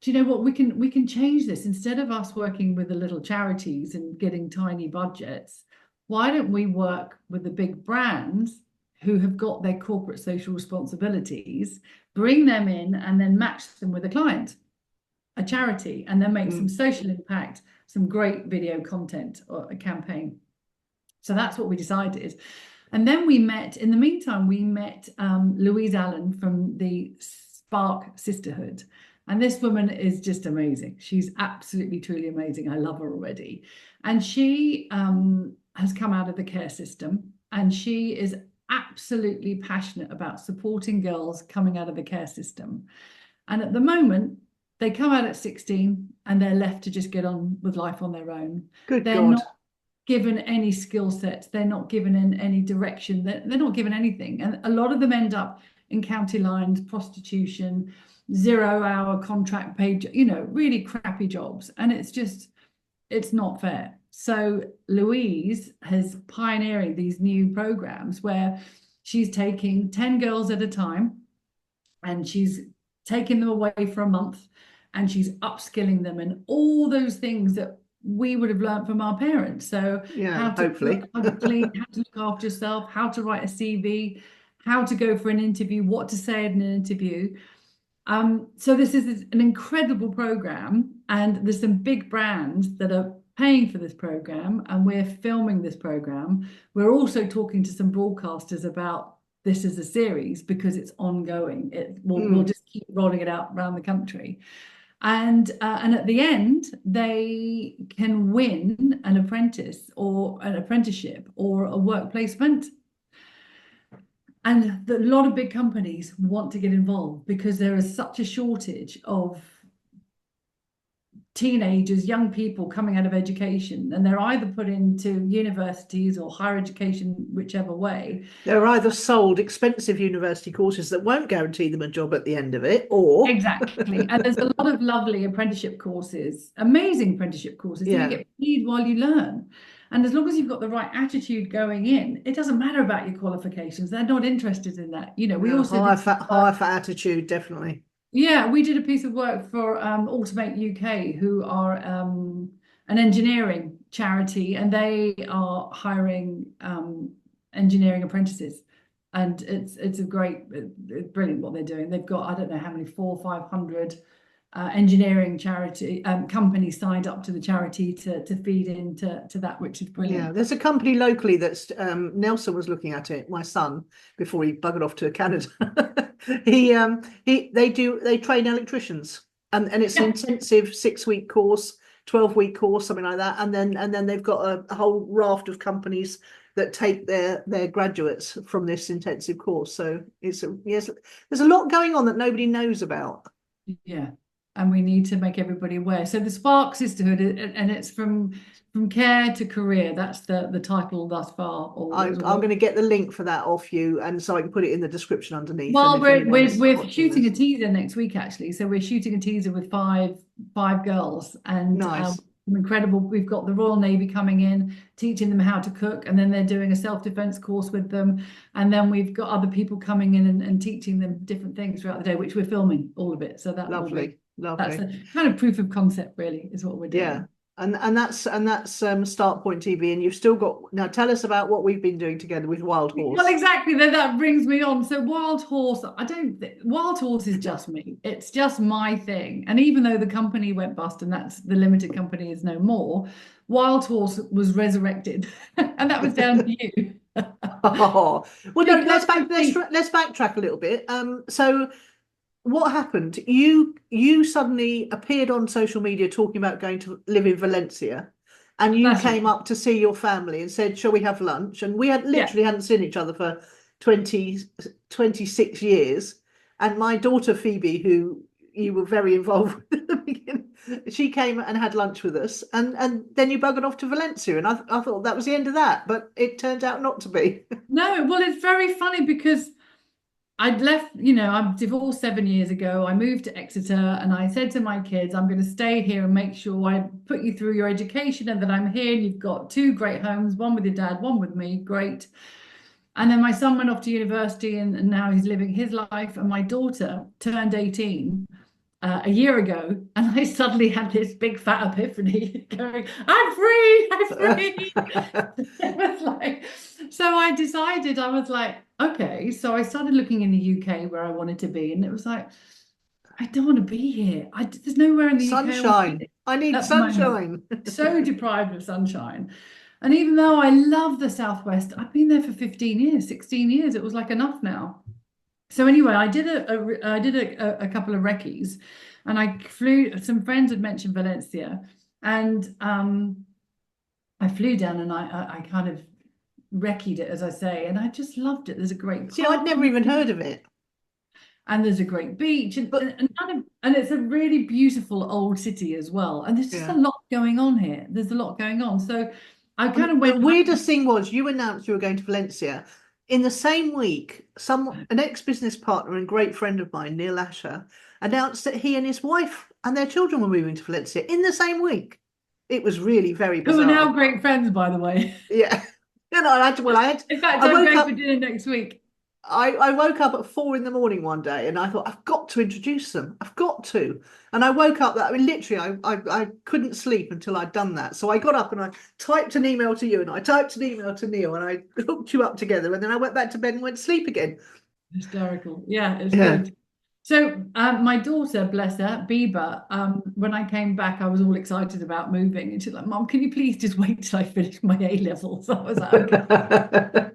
do you know what, we can change this. Instead of us working with the little charities and getting tiny budgets, why don't we work with the big brands who have got their corporate social responsibilities, bring them in and then match them with a client, a charity, and then make some social impact, some great video content or a campaign. So that's what we decided. And then in the meantime, we met Louise Allen from the Spark Sisterhood. And this woman is just amazing. She's absolutely, truly amazing. I love her already. And she has come out of the care system, and she is absolutely passionate about supporting girls coming out of the care system. And at the moment, they come out at 16 and they're left to just get on with life on their own. Good They're God. not given any skill sets. They're not given in any direction. They're not given anything. And a lot of them end up in county lines, prostitution, 0-hour contract paid, really crappy jobs. And it's not fair. So Louise has pioneering these new programs where she's taking 10 girls at a time, and she's taking them away for a month, and she's upskilling them in all those things that we would have learned from our parents. So how to hopefully cook, how to clean, how to look after yourself, how to write a CV, how to go for an interview, what to say in an interview. So this is an incredible program, and there's some big brands that are paying for this program, and we're filming this program. We're also talking to some broadcasters about this as a series because it's ongoing. We'll just keep rolling it out around the country. And at the end, they can win an apprentice or an apprenticeship or a work placement. And a lot of big companies want to get involved because there is such a shortage of teenagers, young people coming out of education, and they're either put into universities or higher education, whichever way. They're either sold expensive university courses that won't guarantee them a job at the end of it, or Exactly. And there's a lot of lovely apprenticeship courses, amazing apprenticeship courses. So you get paid while you learn. And as long as you've got the right attitude going in, it doesn't matter about your qualifications. They're not interested in that. We also higher for attitude, definitely. Yeah, we did a piece of work for Automate UK, who are an engineering charity, and they are hiring engineering apprentices. And it's brilliant what they're doing. They've got, I don't know how many, 400 or 500 engineering charity companies signed up to the charity to feed into that, which is brilliant. Yeah, there's a company locally that's Nelson was looking at it, my son, before he buggered off to Canada. They train electricians, and it's an intensive 6-week course, 12-week course, something like that, and then they've got a whole raft of companies that take their graduates from this intensive course. So there's a lot going on that nobody knows about. Yeah. And we need to make everybody aware. So the Spark Sisterhood, and it's from care to career. That's the title thus far. I'm going to get the link for that off you, and so I can put it in the description underneath. Well, we're shooting a teaser next week, actually. So we're shooting a teaser with five girls, and nice. Incredible. We've got the Royal Navy coming in, teaching them how to cook, and then they're doing a self-defense course with them. And then we've got other people coming in and teaching them different things throughout the day, which we're filming all of it. So that lovely. That's a kind of proof of concept, really, is what we're doing. Yeah, and that's Start Point TV, and you've still got, now tell us about what we've been doing together with Wild Horse. Well, exactly. That brings me on. So Wild Horse, Wild Horse is just me. It's just my thing. And even though the company went bust, and that's the limited company is no more, Wild Horse was resurrected, and that was down to you. Oh, well, no, Because let's backtrack a little bit. So what happened? You suddenly appeared on social media talking about going to live in Valencia, and you that's came right. up to see your family and said, "Shall we have lunch?" And we had Yeah. literally hadn't seen each other for 26 years. And my daughter Phoebe, who you were very involved with at the beginning, she came and had lunch with us, and then you buggered off to Valencia, and I thought that was the end of that, but it turned out not to be. No, well, it's very funny because I'd left, I'm divorced 7 years ago. I moved to Exeter and I said to my kids, I'm going to stay here and make sure I put you through your education and that I'm here and you've got two great homes, one with your dad, one with me. Great. And then my son went off to university and now he's living his life. And my daughter turned 18 a year ago. And I suddenly had this big fat epiphany going, I'm free, I'm free. It was like, so I decided, I was like, okay. So I started looking in the UK where I wanted to be. And it was like, I don't want to be here. There's nowhere in the UK I want to Sunshine. be I need at the moment. sunshine. So deprived of sunshine. And even though I love the Southwest, I've been there for 15 years, 16 years. It was like enough now. So anyway, I did a couple of recce's and I flew, some friends had mentioned Valencia and I flew down and I kind of recce'd it, as I say, and I just loved it. There's a great See, I'd never even heard of it. and there's a great beach But and it's a really beautiful old city as well. And there's just a lot going on here. There's a lot going on. So I kind of the went weirdest thing was you announced you were going to Valencia. In the same week, an ex-business partner and great friend of mine, Neil Asher, announced that he and his wife and their children were moving to Valencia in the same week. It was really very who are bizarre. now great friends, by the way. Yeah. In fact, I'm going for dinner next week. I woke up at 4 a.m. one day and I thought, I've got to introduce them. I've got to. And I woke up literally, I couldn't sleep until I'd done that. So I got up and I typed an email to you and I typed an email to Neil and I hooked you up together. And then I went back to bed and went to sleep again. Hysterical. Yeah, it's good. So my daughter, bless her, Biba, when I came back, I was all excited about moving. And she's like, Mom, can you please just wait till I finish my A levels? I was like, okay.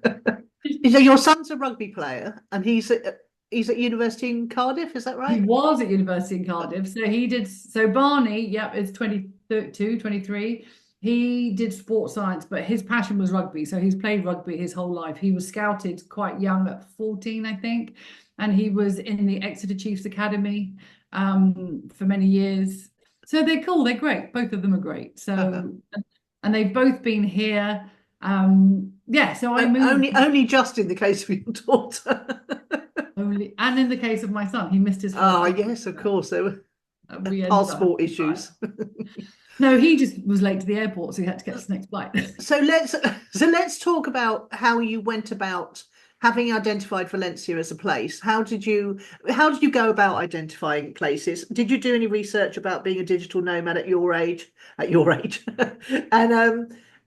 So your son's a rugby player and he's at university in Cardiff, is that right? He was at university in Cardiff. So Barney, yep, is 22, 23. He did sports science, but his passion was rugby. So he's played rugby his whole life. He was scouted quite young at 14, I think. And he was in the Exeter Chiefs Academy for many years. So they're cool. They're great. Both of them are great. So, and they've both been here. So I moved. Only just in the case of your daughter. And in the case of my son, he missed his first. Oh, yes, of course. There were passport issues. No, he just was late to the airport, so he had to get his next flight. So let's talk about how you went about having identified Valencia as a place. How did you go about identifying places? Did you do any research about being a digital nomad at your age? And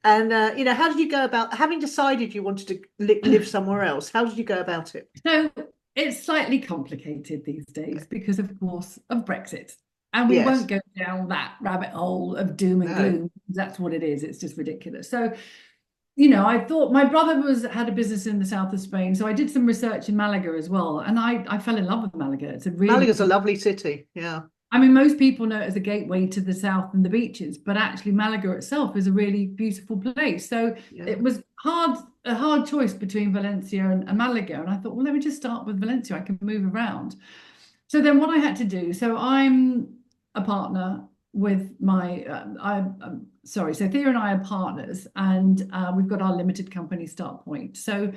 how did you go about having decided you wanted to live somewhere else? How did you go about it? So it's slightly complicated these days because, of course, of Brexit. And we won't go down that rabbit hole of doom and gloom. That's what it is. It's just ridiculous. So, I thought my brother had a business in the south of Spain. So I did some research in Malaga as well. And I fell in love with Malaga. Malaga's a lovely city. Yeah. I mean, most people know it as a gateway to the south and the beaches, but actually Malaga itself is a really beautiful place. So it was a hard choice between Valencia and Malaga. And I thought, well, let me just start with Valencia. I can move around. So then what I had to do, so I'm a partner with so Thea and I are partners and we've got our limited company Start Point. So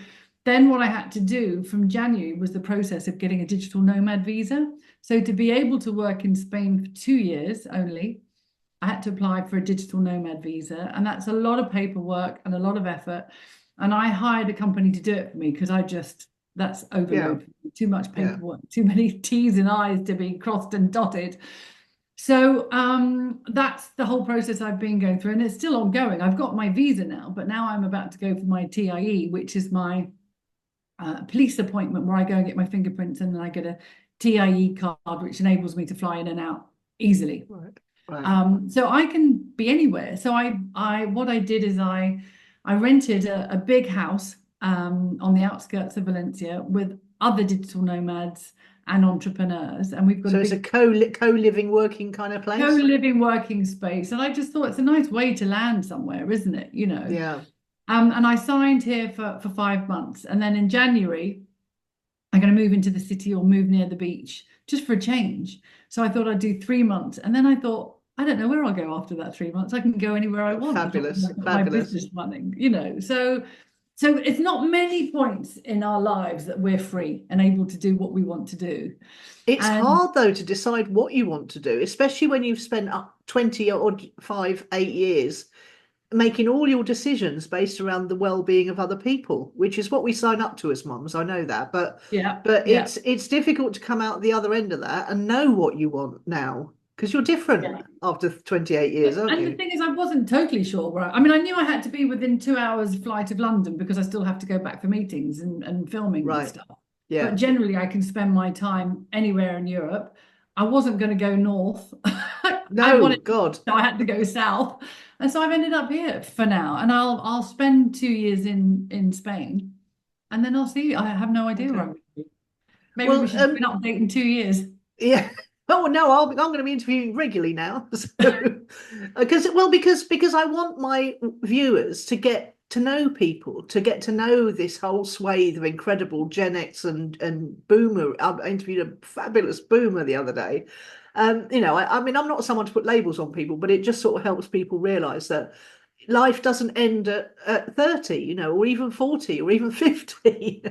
then what I had to do from January was the process of getting a digital nomad visa. So to be able to work in Spain for 2 years only, I had to apply for a digital nomad visa. And that's a lot of paperwork and a lot of effort. And I hired a company to do it for me because that's overload. Too much paperwork, too many T's and I's to be crossed and dotted. So that's the whole process I've been going through. And it's still ongoing. I've got my visa now, but now I'm about to go for my TIE, which is my police appointment where I go and get my fingerprints and then I get a TIE card, which enables me to fly in and out easily. Right. So I can be anywhere. So what I did is I rented a big house on the outskirts of Valencia with other digital nomads and entrepreneurs, and we've got So a it's a big co-living, working kind of place. co-living working space. And I just thought it's a nice way to land somewhere, isn't it? You know. Yeah. And I signed here for 5 months, and then in January I'm going to move into the city or move near the beach just for a change. So I thought I'd do 3 months, and then I thought, I don't know where I'll go after that 3 months. I can go anywhere I want as long as Fabulous, I've got my fabulous. business running, you know. So it's not many points in our lives that we're free and able to do what we want to do. It's And hard though to decide what you want to do, especially when you've spent up 20 or 8 years making all your decisions based around the well-being of other people, which is what we sign up to as mums. I know that, but yeah, but yeah, it's difficult to come out the other end of that and know what you want now because you're different yeah. after 28 years, aren't And the you? thing is, I wasn't totally sure where I mean, I knew I had to be within 2 hours flight of London because I still have to go back for meetings and filming and Right. stuff. But Yeah. generally, I can spend my time anywhere in Europe. I wasn't going to go north. I No, wanted, God. so I had to go south, and so I've ended up here for now. And I'll spend 2 years in Spain, and then I'll see. I have no idea where I'm Okay. going to be. Maybe we Well, should do an update in 2 years. yeah. Oh no, I'm going to be interviewing regularly now. So, because I want my viewers to get to know people, to get to know this whole swathe of incredible Gen X and Boomer. I interviewed a fabulous Boomer the other day. I mean, I'm not someone to put labels on people, but it just sort of helps people realise that life doesn't end at 30, or even 40 or even 50.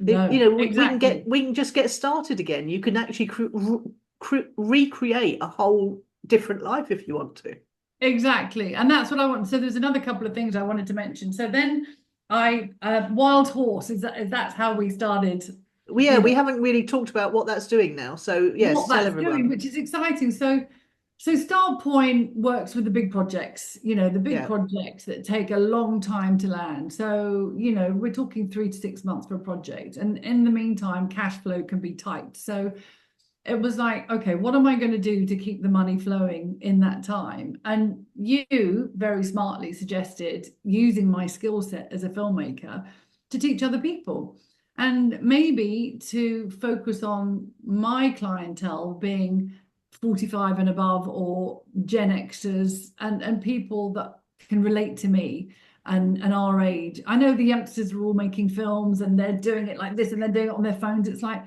No, exactly. We can just get started again. You can actually recreate a whole different life if you want to. Exactly. And that's what I want. So there's another couple of things I wanted to mention. So then wild horse, that's how we started, Well, yeah, you know, we haven't really talked about what that's doing now. So what yes, tell that's doing, everyone. which is exciting. So Start Point works with the big projects, the big Yeah. projects that take a long time to land. So, we're talking 3 to 6 months per project. And in the meantime, cash flow can be tight. So it was like, okay, what am I going to do to keep the money flowing in that time? And you very smartly suggested using my skill set as a filmmaker to teach other people and maybe to focus on my clientele being 45 and above or Gen Xers and people that can relate to me and our age. I know the youngsters are all making films and they're doing it like this and they're doing it on their phones. It's like,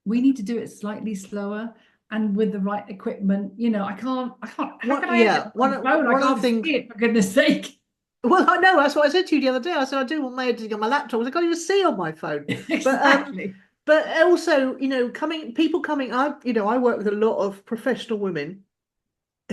we need to do it slightly slower and with the right equipment. I can't, how can I edit Yeah, on my phone? I one of the can't things. see it, for goodness sake. Well, I know that's what I said to you the other day. I said I do want my editing on my laptop. I can't even see on my phone. But Exactly. but also, people coming. I work with a lot of professional women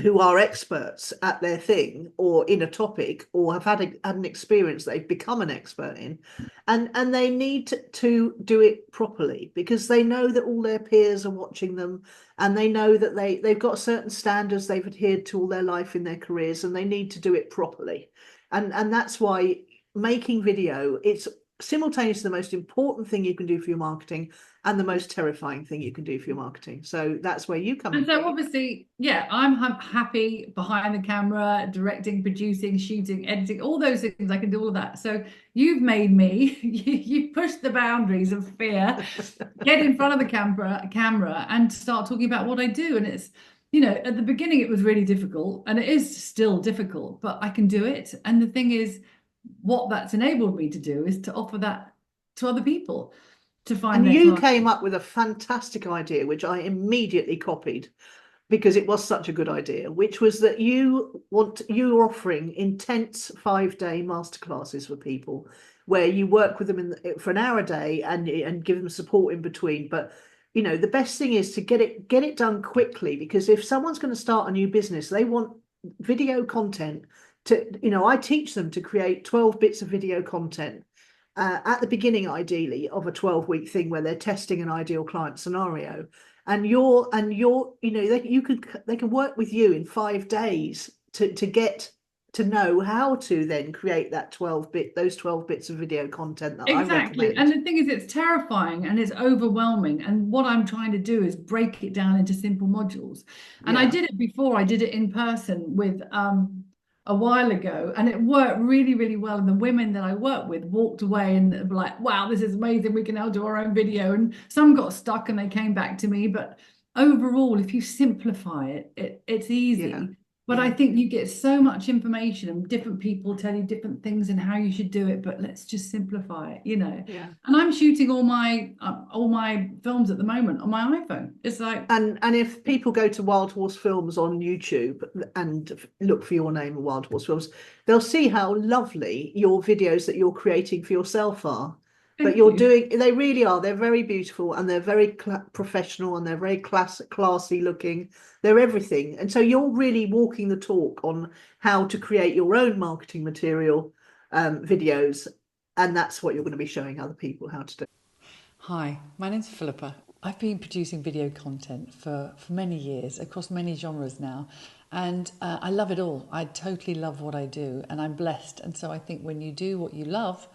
who are experts at their thing or in a topic or have had an experience they've become an expert in, and they need to do it properly because they know that all their peers are watching them, and they know that they've got certain standards they've adhered to all their life in their careers, and they need to do it properly. And that's why making video, it's simultaneously the most important thing you can do for your marketing and the most terrifying thing you can do for your marketing. So that's where you come And in. so obviously, yeah, I'm happy behind the camera, directing, producing, shooting, editing, all those things. I can do all of that. So you've made me, you pushed the boundaries of fear, get in front of the camera and start talking about what I do. And it's, at the beginning it was really difficult and it is still difficult, but I can do it. And the thing is, what that's enabled me to do is to offer that to other people to find And their you clients. came up with a fantastic idea, which I immediately copied because it was such a good idea, which was that you're offering intense 5-day masterclasses for people where you work with them for an hour a day and give them support in between. But the best thing is to get it done quickly, because if someone's going to start a new business, they want video content I teach them to create 12 bits of video content at the beginning, ideally, of a 12-week thing where they're testing an ideal client scenario. And they can work with you in 5 days to get to know how to then create those 12 bits of video content that I Exactly. And recommend. the thing is, it's terrifying and it's overwhelming. And what I'm trying to do is break it down into simple modules. And I Yeah. did it before, I did it in person with a while ago, and it worked really, really well. And the women that I worked with walked away and were like, wow, this is amazing. We can now do our own video. And some got stuck and they came back to me. But overall, if you simplify it, it's easy. Yeah. But I think you get so much information and different people tell you different things and how you should do it. But let's just simplify it, you know. Yeah. And I'm shooting all my films at the moment on my iPhone. It's like, and if people go to Wild Horse Films on YouTube and look for your name, Wild Horse Films, they'll see how lovely your videos that you're creating for yourself are. But you're doing, they really are. They're very beautiful and they're very professional and they're very classy looking. They're everything. And so you're really walking the talk on how to create your own marketing material videos. And that's what you're going to be showing other people how to do. Hi, my name's Philippa. I've been producing video content for many years across many genres now. And I love it all. I totally love what I do and I'm blessed. And so I think when you do what you love,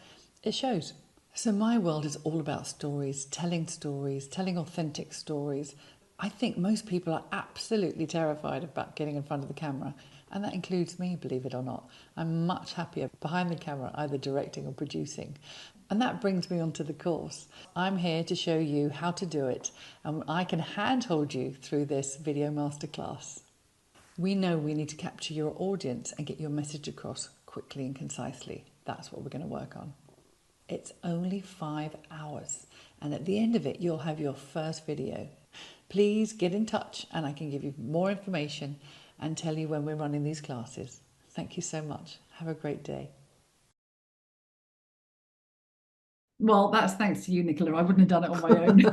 it shows. So my world is all about stories, telling authentic stories. I think most people are absolutely terrified about getting in front of the camera. And that includes me, believe it or not. I'm much happier behind the camera, either directing or producing. And that brings me onto the course. I'm here to show you how to do it. And I can handhold you through this video masterclass. We know we need to capture your audience and get your message across quickly and concisely. That's what we're going to work on. It's only 5 hours, and at the end of it, you'll have your first video. Please get in touch and I can give you more information and tell you when we're running these classes. Thank you so much. Have a great day. Well, that's thanks to you, Nicola. I wouldn't have done it on my own.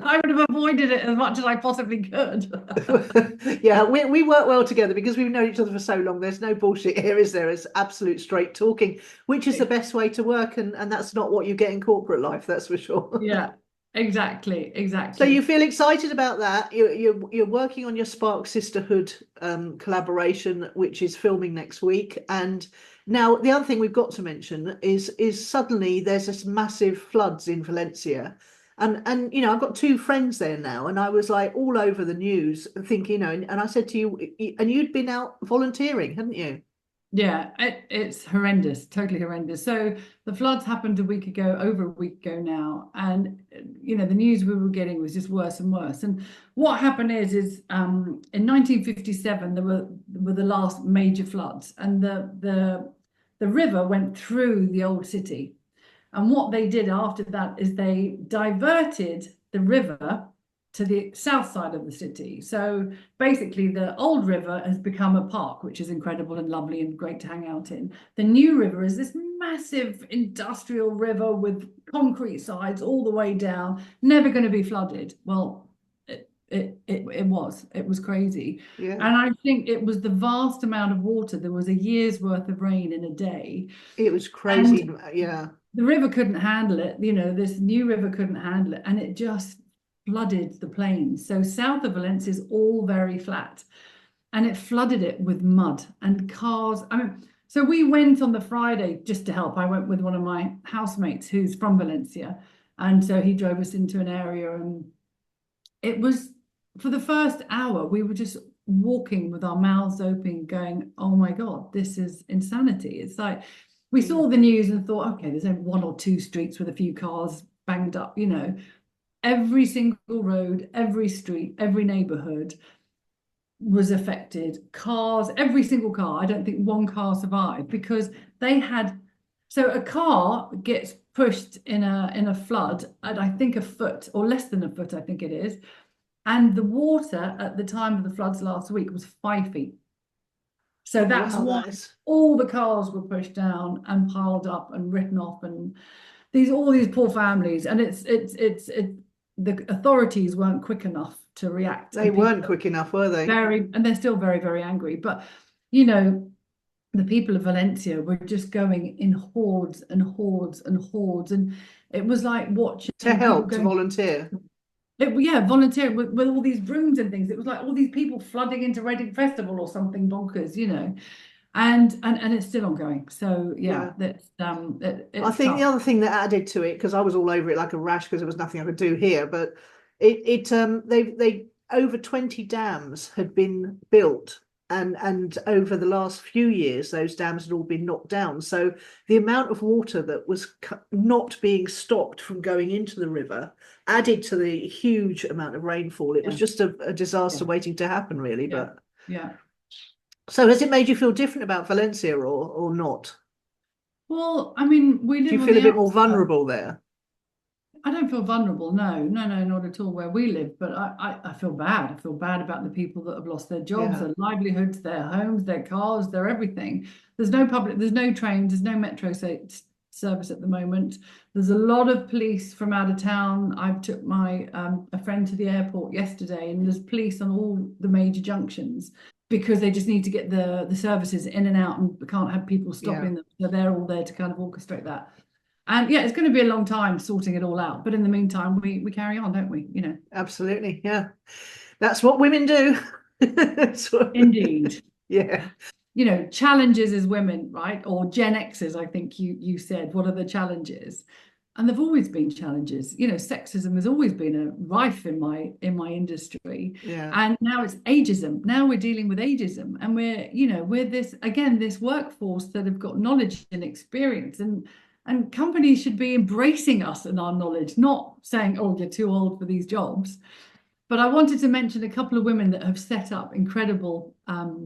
I would have avoided it as much as I possibly could. Yeah, we work well together because we've known each other for so long. There's no bullshit here, is there? It's absolute straight talking, which is the best way to work. And that's not what you get in corporate life, that's for sure. Yeah, exactly. So you feel excited about that. You're working on your Spark Sisterhood collaboration, which is filming next week. And now the other thing we've got to mention is suddenly there's this massive floods in Valencia. And you know, I've got 2 friends there now, and I was like all over the news thinking, you know, and I said to you, and you'd been out volunteering, hadn't you? Yeah, it's horrendous, totally horrendous. So the floods happened over a week ago now, and you know the news we were getting was just worse and worse. And what happened is in 1957 there were the last major floods, and the river went through the old city. And what they did after that is they diverted the river to the south side of the city. So basically the old river has become a park, which is incredible and lovely and great to hang out in. The new river is this massive industrial river with concrete sides all the way down, never going to be flooded. Well, it was crazy. Yeah. And I think it was the vast amount of water. There was a year's worth of rain in a day. It was crazy. And yeah. The river couldn't handle it. You know, this new river couldn't handle it. And it just flooded the plains. So south of Valencia is all very flat, and it flooded it with mud and cars. I mean, so we went on the Friday just to help. I went with one of my housemates who's from Valencia, and so he drove us into an area, and it was, for the first hour we were just walking with our mouths open going, oh my God, this is insanity. It's like we saw the news and thought, okay, there's only 1 or 2 streets with a few cars banged up, you know. Every single road, every street, every neighborhood was affected. Cars, every single car. I don't think 1 car survived because they had. So a car gets pushed in a flood at I think a foot or less than a foot, I think it is. And the water at the time of the floods last week was 5 feet. So that's why all the cars were pushed down and piled up and written off, and all these poor families. And it's the authorities weren't quick enough to react. They weren't quick enough, were they? And they're still very, very angry. But, you know, the people of Valencia were just going in hordes and hordes and hordes. And it was like watching. To help, to volunteer. Volunteer with all these brooms and things. It was like all these people flooding into Reading Festival or something bonkers, you know. And it's still ongoing. So that's I think the other thing that added to it, because I was all over it like a rash because there was nothing I could do here, but they over 20 dams had been built and over the last few years, those dams had all been knocked down. So the amount of water that was not being stopped from going into the river added to the huge amount of rainfall. It was just a disaster waiting to happen, really. But so has it made you feel different about Valencia or not? Well, I mean, we live Do you on feel the a bit more outskirts. vulnerable there? I don't feel vulnerable. No, not at all where we live. But I feel bad. I feel bad about the people that have lost their jobs, their livelihoods, their homes, their cars, their everything. There's no trains, there's no metro service at the moment. There's a lot of police from out of town. I took my a friend to the airport yesterday, and there's police on all the major junctions because they just need to get the services in and out and can't have people stopping them. So they're all there to kind of orchestrate that. And yeah, it's going to be a long time sorting it all out. But in the meantime, we carry on, don't we? Absolutely. Yeah. That's what women do. Indeed. Yeah. Challenges as women, right? Or Gen Xers, I think you said. What are the challenges? And there've always been challenges. Sexism has always been rife in my industry. Yeah. And now it's ageism. Now we're dealing with ageism. And we're this workforce that have got knowledge and experience, and companies should be embracing us and our knowledge, not saying, oh, you're too old for these jobs. But I wanted to mention a couple of women that have set up incredible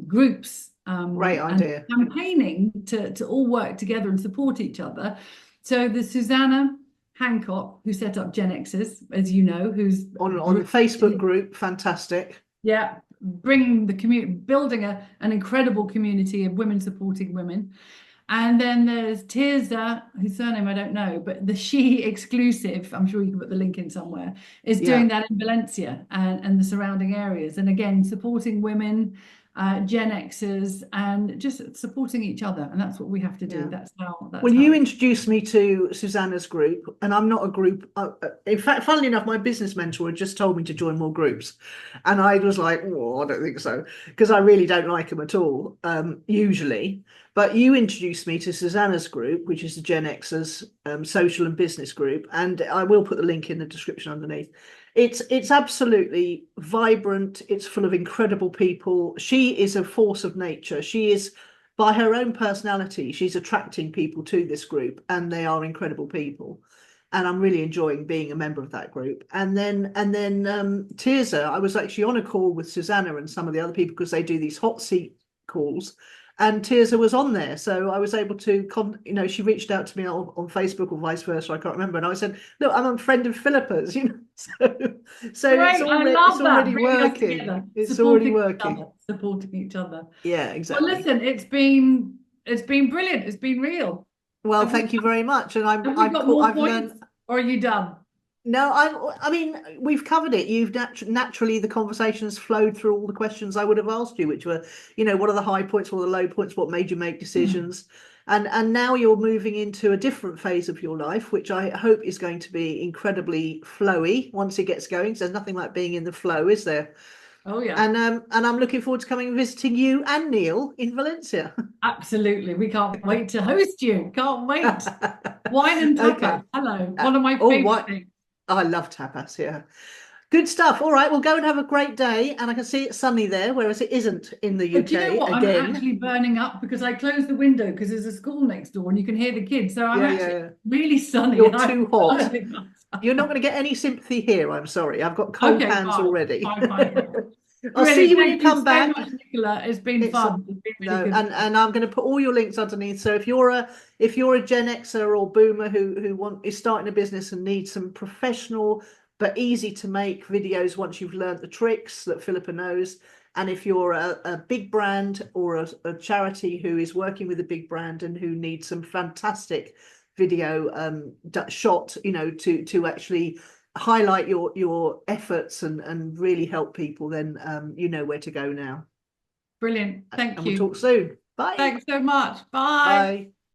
groups Great idea. and campaigning to all work together and support each other. So there's Susanna Hancock, who set up Gen Xers, as you know, who's on the Facebook group. Fantastic. Yeah, bringing the community, building an incredible community of women supporting women. And then there's Tirza, whose surname I don't know, but the She Exclusive, I'm sure you can put the link in somewhere, is doing that in Valencia and the surrounding areas. And again, supporting women, Gen Xers, and just supporting each other. And that's what we have to do. That's how. You introduced me to Susanna's group, and I'm not a group. In fact, funnily enough, my business mentor had just told me to join more groups. And I was like, oh, I don't think so, because I really don't like them at all, usually. But you introduced me to Susanna's group, which is the Gen Xers social and business group. And I will put the link in the description underneath. It's absolutely vibrant. It's full of incredible people. She is a force of nature. She is, by her own personality, she's attracting people to this group, and they are incredible people. And I'm really enjoying being a member of that group. And then Tirza, I was actually on a call with Susanna and some of the other people because they do these hot seat calls. And Tirza was on there, so I was able to, she reached out to me on Facebook or vice versa. I can't remember, and I said, "Look, I'm a friend of Philippa's," So Great, it's already working. It's already working. Supporting each other. Yeah, exactly. Well, listen, it's been brilliant. It's been real. Well, thank you very much. And I've learned. Or are you done? No, I mean, we've covered it. You've naturally, the conversations flowed through all the questions I would have asked you, which were, what are the high points, what are the low points, what made you make decisions? And now you're moving into a different phase of your life, which I hope is going to be incredibly flowy once it gets going. So there's nothing like being in the flow, is there? Oh yeah. And I'm looking forward to coming and visiting you and Neil in Valencia. Absolutely. We can't wait to host you. Can't wait. Wine and tapas. Okay. Hello. One of my favorite things. I love tapas, yeah. Good stuff. All right, well, go and have a great day. And I can see it's sunny there, whereas it isn't in the UK. Do you know what? Again. I'm actually burning up because I closed the window because there's a school next door and you can hear the kids. So I'm actually really sunny. You're too hot. You're not going to get any sympathy here, I'm sorry. I've got cold hands already. Fine. I'll see you when you come back. So much, Nicola. It's been fun. It's been really good. And I'm going to put all your links underneath. So if you're a Gen Xer or Boomer who is starting a business and needs some professional but easy to make videos once you've learned the tricks that Philippa knows, and if you're a big brand or a charity who is working with a big brand and who needs some fantastic video shot, to actually highlight your efforts and really help people, then you know where to go now. Brilliant. Thank you. And we'll talk soon. Bye. Thanks so much. Bye. Bye.